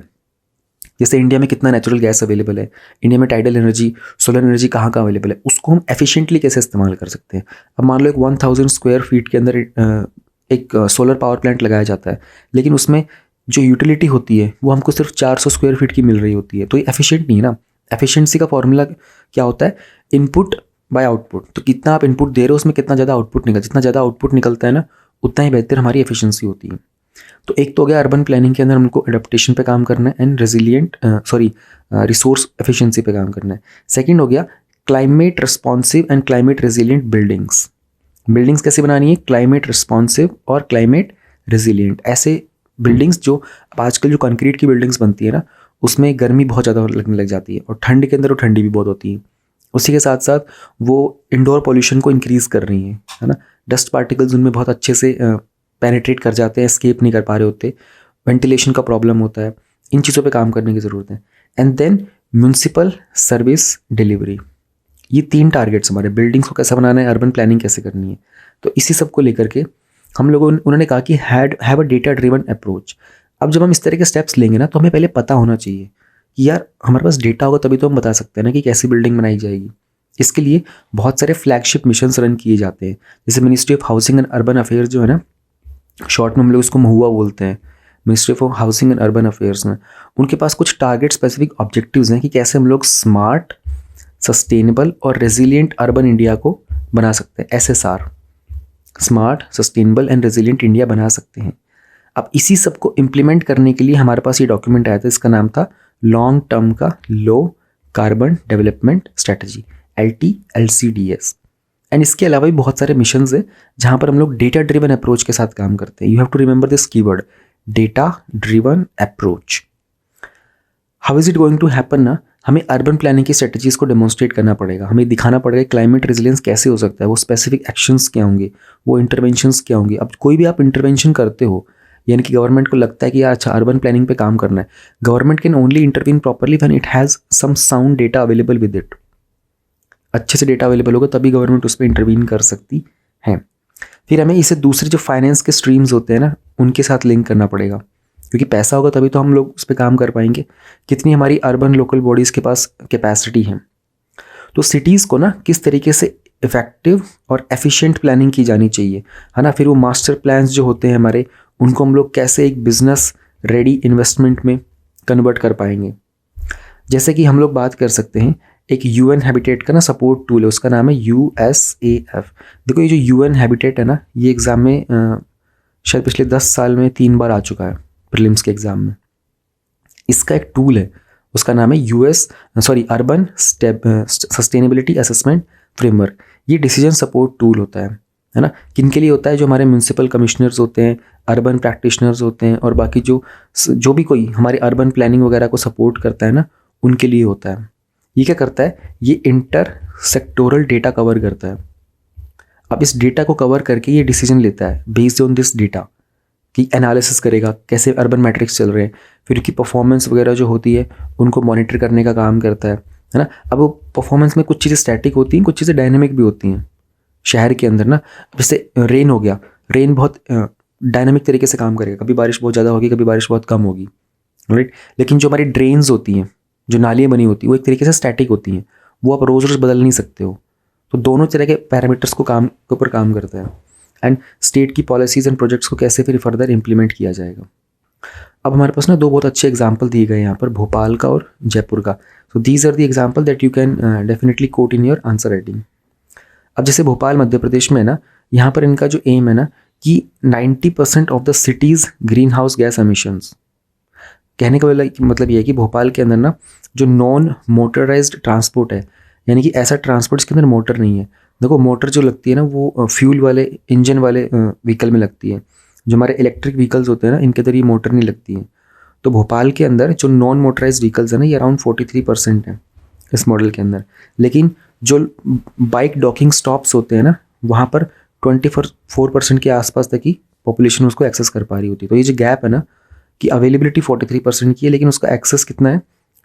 जैसे इंडिया में कितना नेचुरल गैस अवेलेबल है, इंडिया में टाइडल एनर्जी, सोलर एनर्जी कहाँ कहाँ अवेलेबल है, उसको हम एफिशिएंटली कैसे इस्तेमाल कर सकते हैं। अब मान लो एक 1000 स्क्वायर फीट के अंदर एक सोलर पावर प्लांट लगाया जाता है, लेकिन उसमें जो यूटिलिटी होती है वो हमको सिर्फ 400 स्क्वायर फीट की मिल रही होती है, तो ये एफिशिएंट नहीं है ना। एफिशिएंसी का फॉर्मूला क्या होता है, इनपुट बाय आउटपुट। तो कितना आप इनपुट दे रहे हो उसमें कितना ज़्यादा आउटपुट निकलता है, जितना ज़्यादा आउटपुट निकलता है ना उतना ही बेहतर हमारी एफिशिएंसी होती है। तो एक तो हो गया अर्बन प्लानिंग के अंदर हमको एडेप्टेशन पे काम करना है एंड रिसोर्स एफिशिएंसी पे काम करना है। सेकंड हो गया climate responsive and climate resilient buildings. Buildings कैसे बनानी है, क्लाइमेट रिस्पॉन्सिव और क्लाइमेट रेजिलियंट। ऐसे बिल्डिंग्स जो अब आजकल जो कंक्रीट की बिल्डिंग्स बनती है ना, उसमें गर्मी बहुत ज़्यादा लगने लग जाती है, और ठंड के अंदर वो ठंडी भी बहुत होती है। उसी के साथ साथ वो इंडोर पॉल्यूशन को इंक्रीज़ कर रही है ना। डस्ट पार्टिकल्स उनमें बहुत अच्छे से पेनिट्रेट कर जाते हैं, एस्केप नहीं कर पा रहे होते, वेंटिलेशन का प्रॉब्लम होता है। इन चीज़ों पे काम करने की ज़रूरत है। And then municipal service delivery, ये 3 टारगेट्स हमारे। बिल्डिंग्स को कैसा बनाना है, अर्बन प्लानिंग कैसे करनी है, तो इसी सब को लेकर के हम लोगों उन्होंने कहा कि have a data driven approach. अब जब हम इस तरह के स्टेप्स लेंगे ना, तो हमें पहले पता होना चाहिए कि यार हमारे पास डेटा होगा तभी तो हम बता सकते हैं ना कि कैसी बिल्डिंग बनाई जाएगी। इसके लिए बहुत सारे फ्लैगशिप मिशंस रन किए जाते हैं, जैसे ministry of housing and urban affairs जो है ना, शॉर्ट में हम लोग उसको महुआ बोलते हैं, ministry of housing and urban affairs में, उनके पास कुछ टारगेट स्पेसिफिक ऑब्जेक्टिव्स हैं कि कैसे हम लोग स्मार्ट, सस्टेनेबल और रेजिलियंट अर्बन इंडिया को बना सकते हैं। SSR, smart, sustainable and resilient India बना सकते हैं। अब इसी सब को इम्प्लीमेंट करने के लिए हमारे पास ये डॉक्यूमेंट आया था, इसका नाम था लॉन्ग टर्म का low carbon development strategy, LTLCDS। And इसके अलावा भी बहुत सारे मिशंस हैं जहाँ पर हम लोग डेटा ड्रिवन अप्रोच के साथ काम करते हैं। You have to remember this keyword, data driven approach. How is it going to happen ना, हमें अर्बन प्लानिंग की स्ट्रेटजीज को डेमोन्स्ट्रेट करना पड़ेगा, हमें दिखाना पड़ेगा क्लाइमेट रेजिलियंस कैसे हो सकता है, वो स्पेसिफिक एक्शंस क्या होंगे, वो इंटरवेंशंस क्या होंगे। अब कोई भी आप इंटरवेंशन करते हो, यानी कि गवर्नमेंट को लगता है कि यार अच्छा अर्बन प्लानिंग पे काम करना है, government can only intervene properly when it has some sound data available with it. अच्छे से डेटा अवेलेबल होगा तभी गवर्नमेंट उस पर इंटरवीन कर सकती है। फिर हमें इसे दूसरे जो फाइनेंस के स्ट्रीम्स होते हैं ना, उनके साथ लिंक करना पड़ेगा। क्योंकि पैसा होगा तभी तो हम लोग उस पर काम कर पाएंगे। कितनी हमारी अर्बन लोकल बॉडीज़ के पास कैपेसिटी है। तो सिटीज़ को ना किस तरीके से इफ़ेक्टिव और एफिशिएंट प्लानिंग की जानी चाहिए, है ना। फिर वो मास्टर प्लान्स जो होते हैं हमारे, उनको हम लोग कैसे एक बिजनेस रेडी इन्वेस्टमेंट में कन्वर्ट कर पाएंगे। जैसे कि हम लोग बात कर सकते हैं एक यूएन हैबिटेट का ना सपोर्ट टूल है, उसका नाम है USAF। देखो ये जो यूएन हैबिटेट है ना, ये एग्ज़ाम में शायद पिछले 10 साल में 3 बार आ चुका है प्रीलिम्स के एग्ज़ाम में। इसका एक टूल है, उसका नाम है अर्बन सस्टेनेबिलिटी असेसमेंट फ्रेमवर्क। ये डिसीजन सपोर्ट टूल होता है ना। किन के लिए होता है? जो हमारे म्यूनसिपल कमिश्नर्स होते हैं, अर्बन प्रैक्टिशनर्स होते हैं, और बाकी जो भी कोई हमारे अर्बन प्लानिंग वगैरह को सपोर्ट करता है ना, उनके लिए होता है। ये क्या करता है? ये इंटर सेक्टोरल डेटा कवर करता है। अब इस डेटा को कवर करके ये डिसीजन लेता है बेस्ड ऑन दिस डेटा, कि एनालिसिस करेगा कैसे अर्बन मैट्रिक्स चल रहे हैं, फिर उनकी परफॉर्मेंस वगैरह जो होती है उनको मॉनिटर करने का काम करता है ना। अब वो परफॉर्मेंस में कुछ चीज़ें स्टैटिक होती हैं, कुछ चीज़ें डायनेमिक भी होती हैं शहर के अंदर ना। जैसे रेन हो गया, रेन बहुत डायनेमिक तरीके से काम करेगा, कभी बारिश बहुत ज़्यादा होगी, कभी बारिश बहुत कम होगी, राइट। लेकिन जो हमारी ड्रेन्स होती हैं, जो नालियाँ बनी होती हैं, वो एक तरीके से स्टैटिक होती हैं, वो आप रोज़ रोज़ बदल नहीं सकते हो। तो दोनों तरह के पैरामीटर्स को के ऊपर काम करता है। एंड स्टेट की पॉलिसीज़ एंड प्रोजेक्ट्स को कैसे फिर फर्दर इंप्लीमेंट किया जाएगा। अब हमारे पास ना 2 बहुत अच्छे एग्जाम्पल दिए गए हैं यहाँ पर, भोपाल का और जयपुर का। So these are the example that you can definitely quote in your answer writing. अब जैसे भोपाल मध्य प्रदेश में है ना, यहाँ पर इनका जो एम है ना कि 90% of the cities green house gas emissions. कहने का मतलब ये है कि भोपाल के अंदर ना जो नॉन मोटराइज्ड ट्रांसपोर्ट है, यानी कि ऐसा ट्रांसपोर्ट जिसके अंदर मोटर नहीं है। देखो मोटर जो लगती है ना, वो फ्यूल वाले इंजन वाले व्हीकल में लगती है। जो हमारे इलेक्ट्रिक व्हीकल्स होते हैं ना, इनके अंदर ये मोटर नहीं लगती है। तो भोपाल के अंदर जो नॉन मोटराइज्ड व्हीकल्स है ना, ये अराउंड 43% है इस मॉडल के अंदर। लेकिन जो बाइक डॉकिंग स्टॉप्स होते हैं ना, वहाँ पर 24% के आसपास तक ही पॉपुलेशन उसको एक्सेस कर पा रही होती है। तो ये जो गैप है ना कि अवेलेबिलिटी 43% की है, लेकिन उसका एक्सेस कितना है?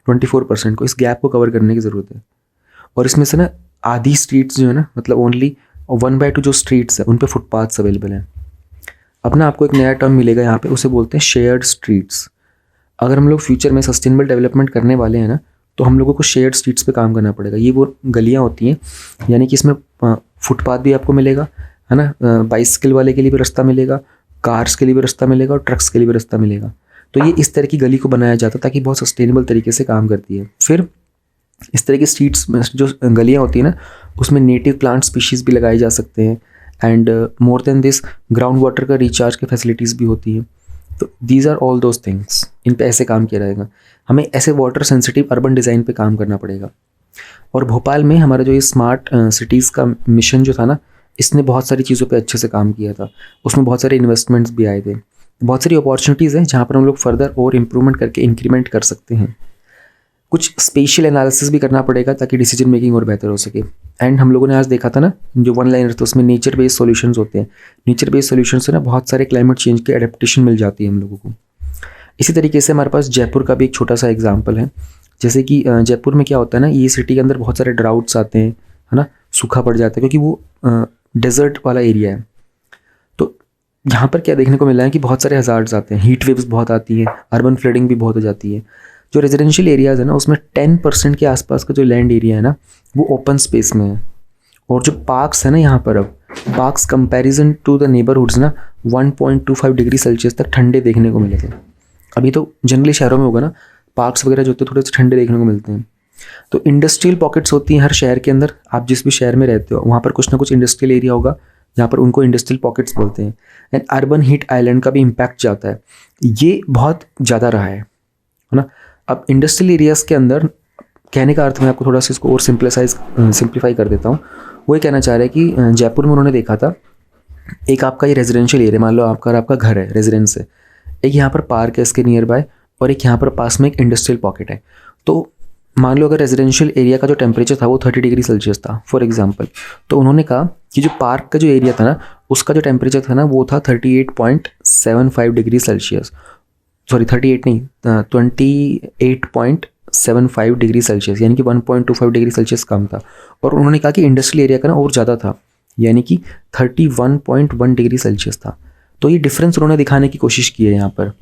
24% को। इस गैप को कवर करने की ज़रूरत है। और इसमें से ना आधी स्ट्रीट्स जो है ना, मतलब ओनली 1/2 जो स्ट्रीट्स है उन पे फुटपाथ्स अवेलेबल हैं। अब ना आपको एक नया टर्म मिलेगा यहाँ पे, उसे बोलते हैं शेयर्ड स्ट्रीट्स। अगर हम लोग फ्यूचर में सस्टेनेबल डेवलपमेंट करने वाले हैं ना, तो हम लोगों को शेयर्ड स्ट्रीट्स पे काम करना पड़ेगा। ये वो गलियाँ होती हैं, यानी कि इसमें फुटपाथ भी आपको मिलेगा, है ना, बाइसिकल वाले के लिए भी रास्ता मिलेगा, कार्स के लिए भी रास्ता मिलेगा, और ट्रक्स के लिए भी रास्ता मिलेगा। तो ये इस तरह की गली को बनाया जाता है ताकि बहुत सस्टेनेबल तरीके से काम करती है। फिर इस तरह की स्ट्रीट्स में जो गलियाँ होती हैं ना, उसमें नेटिव प्लांट स्पीशीज़ भी लगाए जा सकते हैं। And more than this ground water का रिचार्ज की फैसिलिटीज़ भी होती हैं। तो these are all those things, इन पे ऐसे काम किया जाएगा। हमें ऐसे वाटर सेंसिटिव अर्बन डिज़ाइन पे काम करना पड़ेगा। और भोपाल में हमारा जो ये स्मार्ट सिटीज़ का मिशन जो था ना, इसने बहुत सारी चीज़ों पे अच्छे से काम किया था। उसमें बहुत सारे इन्वेस्टमेंट्स भी आए थे, बहुत सारी अपॉर्चुनिटीज़ हैं जहाँ पर हम लोग फर्दर और इम्प्रूवमेंट करके इंक्रीमेंट कर सकते हैं। कुछ स्पेशल एनालिसिस भी करना पड़ेगा ताकि डिसीजन मेकिंग और बेहतर हो सके। एंड हम लोगों ने आज देखा था ना, जो वन लाइनर था उसमें नेचर बेस्ड सॉल्यूशंस होते हैं। नेचर बेस्ड सॉल्यूशन से ना बहुत सारे क्लाइमेट चेंज की एडेप्टेशन मिल जाती है हम लोगों को। इसी तरीके से हमारे पास जयपुर का भी एक छोटा सा एग्जाम्पल है। जैसे कि जयपुर में क्या होता है ना, ये सिटी के अंदर बहुत सारे ड्राउट्स आते हैं, है ना, सूखा पड़ जाता है क्योंकि वो डेजर्ट वाला एरिया है। तो यहाँ पर क्या देखने को मिला है कि बहुत सारे हज़ार्ड्स आते हैं, हीट वेव्स बहुत आती है, अर्बन फ्लडिंग भी बहुत हो जाती है। जो रेजिडेंशियल एरियाज़ है ना, उसमें 10% के आसपास का जो लैंड एरिया है ना, वो ओपन स्पेस में है। और जो पार्क्स है ना, यहाँ पर अब parks comparison to the neighbourhoods ना 1.25 डिग्री सेल्सियस तक ठंडे देखने को मिले थे। अभी तो जनरली शहरों में होगा ना, पार्क्स वगैरह जो होते हैं थोड़े से ठंडे देखने को मिलते हैं। तो इंडस्ट्रियल पॉकेट्स होती हैं हर शहर के अंदर। आप जिस भी शहर में रहते हो वहाँ पर कुछ ना कुछ इंडस्ट्रियल एरिया होगा, जहाँ पर उनको इंडस्ट्रियल पॉकेट्स बोलते हैं। एंड अर्बन हीट आइलैंड का भी इम्पैक्ट जाता है, ये बहुत ज़्यादा रहा है ना। अब इंडस्ट्रियल एरियाज़ के अंदर, कहने का अर्थ मैं आपको थोड़ा सा इसको और सिंप्लीफाई कर देता हूँ। वो ये कहना चाह रहा है कि जयपुर में उन्होंने देखा था, एक आपका ये रेजिडेंशियल एरिया, मान लो आपका घर है, रेजिडेंस है, एक यहाँ पर पार्क है इसके नियर बाय, और एक यहाँ पर पास में एक इंडस्ट्रियल पॉकेट है। तो मान लो अगर रेजिडेंशियल एरिया का जो टेम्परेचर था वो 30 डिग्री सेल्सियस था फॉर एग्जांपल, तो उन्होंने कहा कि जो पार्क का जो एरिया था ना, उसका जो टेम्परेचर था ना, वो था 38.75 डिग्री सेल्सियस। सॉरी 38 नहीं, 28.75 डिग्री सेल्सियस, यानी कि 1.25 डिग्री सेल्सियस कम था। और उन्होंने कहा कि इंडस्ट्रियल एरिया का ना और ज़्यादा था, यानी कि 31.1 डिग्री सेल्सियस था। तो ये डिफरेंस उन्होंने दिखाने की कोशिश की है यहाँ पर।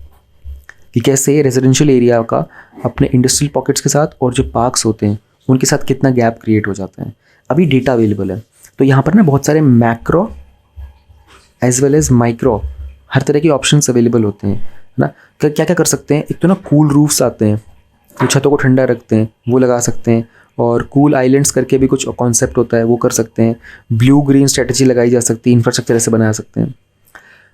कि कैसे रेजिडेंशियल एरिया का अपने इंडस्ट्रियल पॉकेट्स के साथ और जो पार्क्स होते हैं उनके साथ कितना गैप क्रिएट हो जाता है। अभी डेटा अवेलेबल है, तो यहाँ पर ना बहुत सारे macro as well as micro हर तरह के ऑप्शंस अवेलेबल होते हैं ना। क्या क्या कर सकते हैं, एक तो ना कूल रूफ्स आते हैं जो छतों को ठंडा रखते हैं, वो लगा सकते हैं। और कूल आइलैंड्स करके भी कुछ कॉन्सेप्ट होता है, वो कर सकते हैं। ब्लू ग्रीन स्ट्रेटजी लगाई जा सकती है, इंफ्रास्ट्रक्चर ऐसे बना सकते हैं।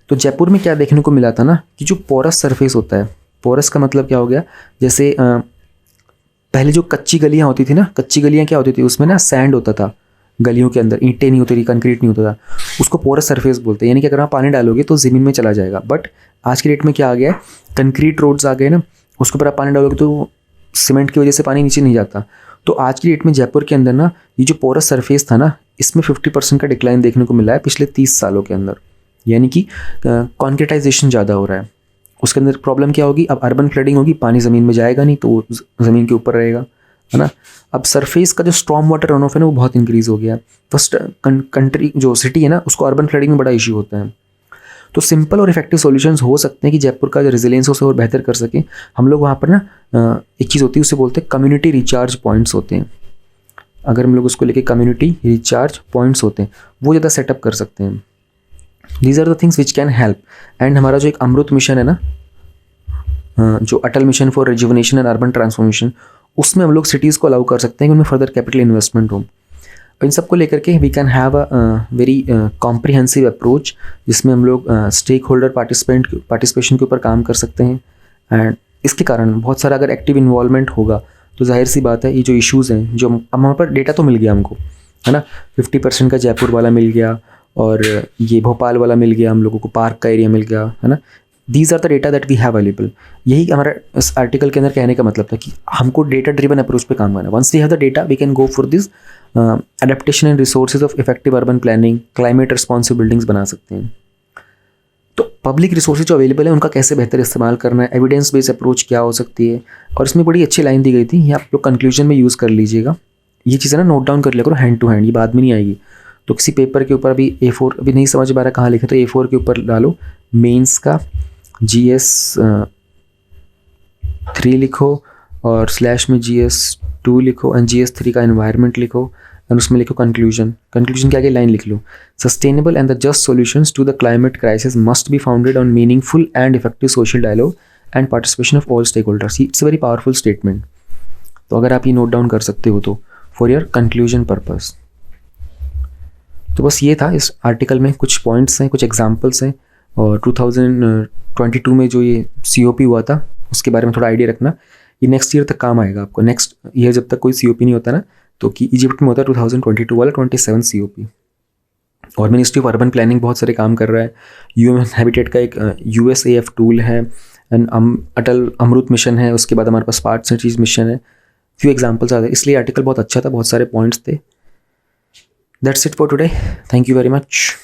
तो जयपुर में क्या देखने को मिला था ना कि जो पोरस सरफेस होता है, पोरस का मतलब क्या हो गया, जैसे पहले जो कच्ची गलियाँ होती थी ना, कच्ची गलियाँ क्या होती थी, उसमें ना सैंड होता था गलियों के अंदर, ईंटें नहीं होती थी, कंक्रीट नहीं होता था, उसको पोरस सरफेस बोलते हैं। यानी कि अगर आप पानी डालोगे तो ज़मीन में चला जाएगा। बट आज के डेट में क्या आ गया है, कंक्रीट रोड्स आ गए ना, उसके ऊपर आप पानी डालोगे तो सीमेंट की वजह से पानी नीचे नहीं जाता। तो आज की डेट में जयपुर के अंदर ना ये जो पोरस सरफेस था ना, इसमें 50% का डिक्लाइन देखने को मिला है पिछले 30 सालों के अंदर। यानी कि कॉन्क्रीटाइजेशन ज़्यादा हो रहा है। उसके अंदर प्रॉब्लम क्या होगी, अब अर्बन फ्लडिंग होगी, पानी ज़मीन में जाएगा नहीं तो वो ज़मीन के ऊपर रहेगा, है ना। अब सरफेस का जो स्टॉर्म वाटर रन ऑफ है ना, वो बहुत इंक्रीज़ हो गया। फर्स्ट कंट्री जो सिटी है ना, उसको अर्बन फ्लडिंग में बड़ा इशू होता है। तो सिंपल और इफेक्टिव सॉल्यूशंस हो सकते हैं कि जयपुर का जो रेजिलियंस हो उसे और बेहतर कर सकें हम लोग। वहाँ पर ना एक चीज़ होती है, उसे बोलते हैं कम्युनिटी रिचार्ज पॉइंट्स होते हैं। अगर हम लोग उसको लेके कम्युनिटी रिचार्ज पॉइंट्स होते हैं, वो ज़्यादा सेटअप कर सकते हैं। These are the things which can help. And हमारा जो एक अमृत मिशन है ना, जो Atal mission for rejuvenation and urban transformation, उसमें हम लोग सिटीज़ को अलाउ कर सकते हैं कि उनमें फर्दर कैपिटल इन्वेस्टमेंट हो। इन सबको लेकर के we can have a very comprehensive approach, जिसमें हम लोग स्टेक होल्डर पार्टिसिपेशन के ऊपर काम कर सकते हैं। एंड इसके कारण बहुत सारा अगर एक्टिव इन्वॉल्वमेंट होगा तो जाहिर सी बात है, ये जो इश्यूज़ हैं, जो अब वहाँ पर डेटा तो मिल गया हमको, है ना, 50% का जयपुर वाला मिल गया और ये भोपाल वाला मिल गया, हम लोगों को पार्क का एरिया मिल गया, है ना। These are the data that we have available. यही हमारा इस आर्टिकल के अंदर कहने का मतलब था कि हमको डेटा ड्रिवन अप्रोच पे काम करना है। Once we have the data we can go for this adaptation and resources of effective urban planning, climate responsive buildings बना सकते हैं। तो पब्लिक रिसोर्सेज जो अवेलेबल है उनका कैसे बेहतर इस्तेमाल करना है, एविडेंस बेस्ड अप्रोच क्या हो सकती है, और इसमें बड़ी अच्छी लाइन दी गई थी, ये आप लोग कंक्लूजन में यूज़ कर लीजिएगा। ये चीज़ें ना नोट डाउन कर लिया करो हैंड टू हैंड, ये बाद में नहीं आएगी। तो किसी पेपर के ऊपर अभी A4 अभी नहीं समझ पा रहा कहाँ लिखे, तो A4 के ऊपर डालो, मेंस का GS 3 लिखो और स्लैश में GS 2 लिखो एंड GS 3 का एनवायरनमेंट लिखो और उसमें लिखो कंक्लूजन के आगे लाइन लिख लो, sustainable and the just solutions to the climate crisis must be founded on meaningful and effective social dialogue and participation of all stakeholders. It's a very powerful statement. तो अगर आप ये note down कर सकते हो तो for your conclusion purpose. तो बस ये था इस आर्टिकल में, कुछ पॉइंट्स हैं, कुछ एग्जाम्पल्स हैं। और 2022 में जो ये COP हुआ था उसके बारे में थोड़ा आइडिया रखना, ये नेक्स्ट ईयर तक काम आएगा आपको। नेक्स्ट ईयर जब तक कोई COP नहीं होता ना, तो कि इजिप्ट में होता है 2022 वाला 27 COP। और मिनिस्ट्री ऑफ अर्बन प्लानिंग बहुत सारे काम कर रहा है। UN हैबिटेट का एक USAF टूल है, एंड अटल अमृत मिशन है, उसके बाद हमारे पास स्मार्ट सिटीज मिशन है। फ्यू एग्जाम्पल्स आते हैं, इसलिए आर्टिकल बहुत अच्छा था, बहुत सारे पॉइंट्स थे। That's it for today, thank you very much.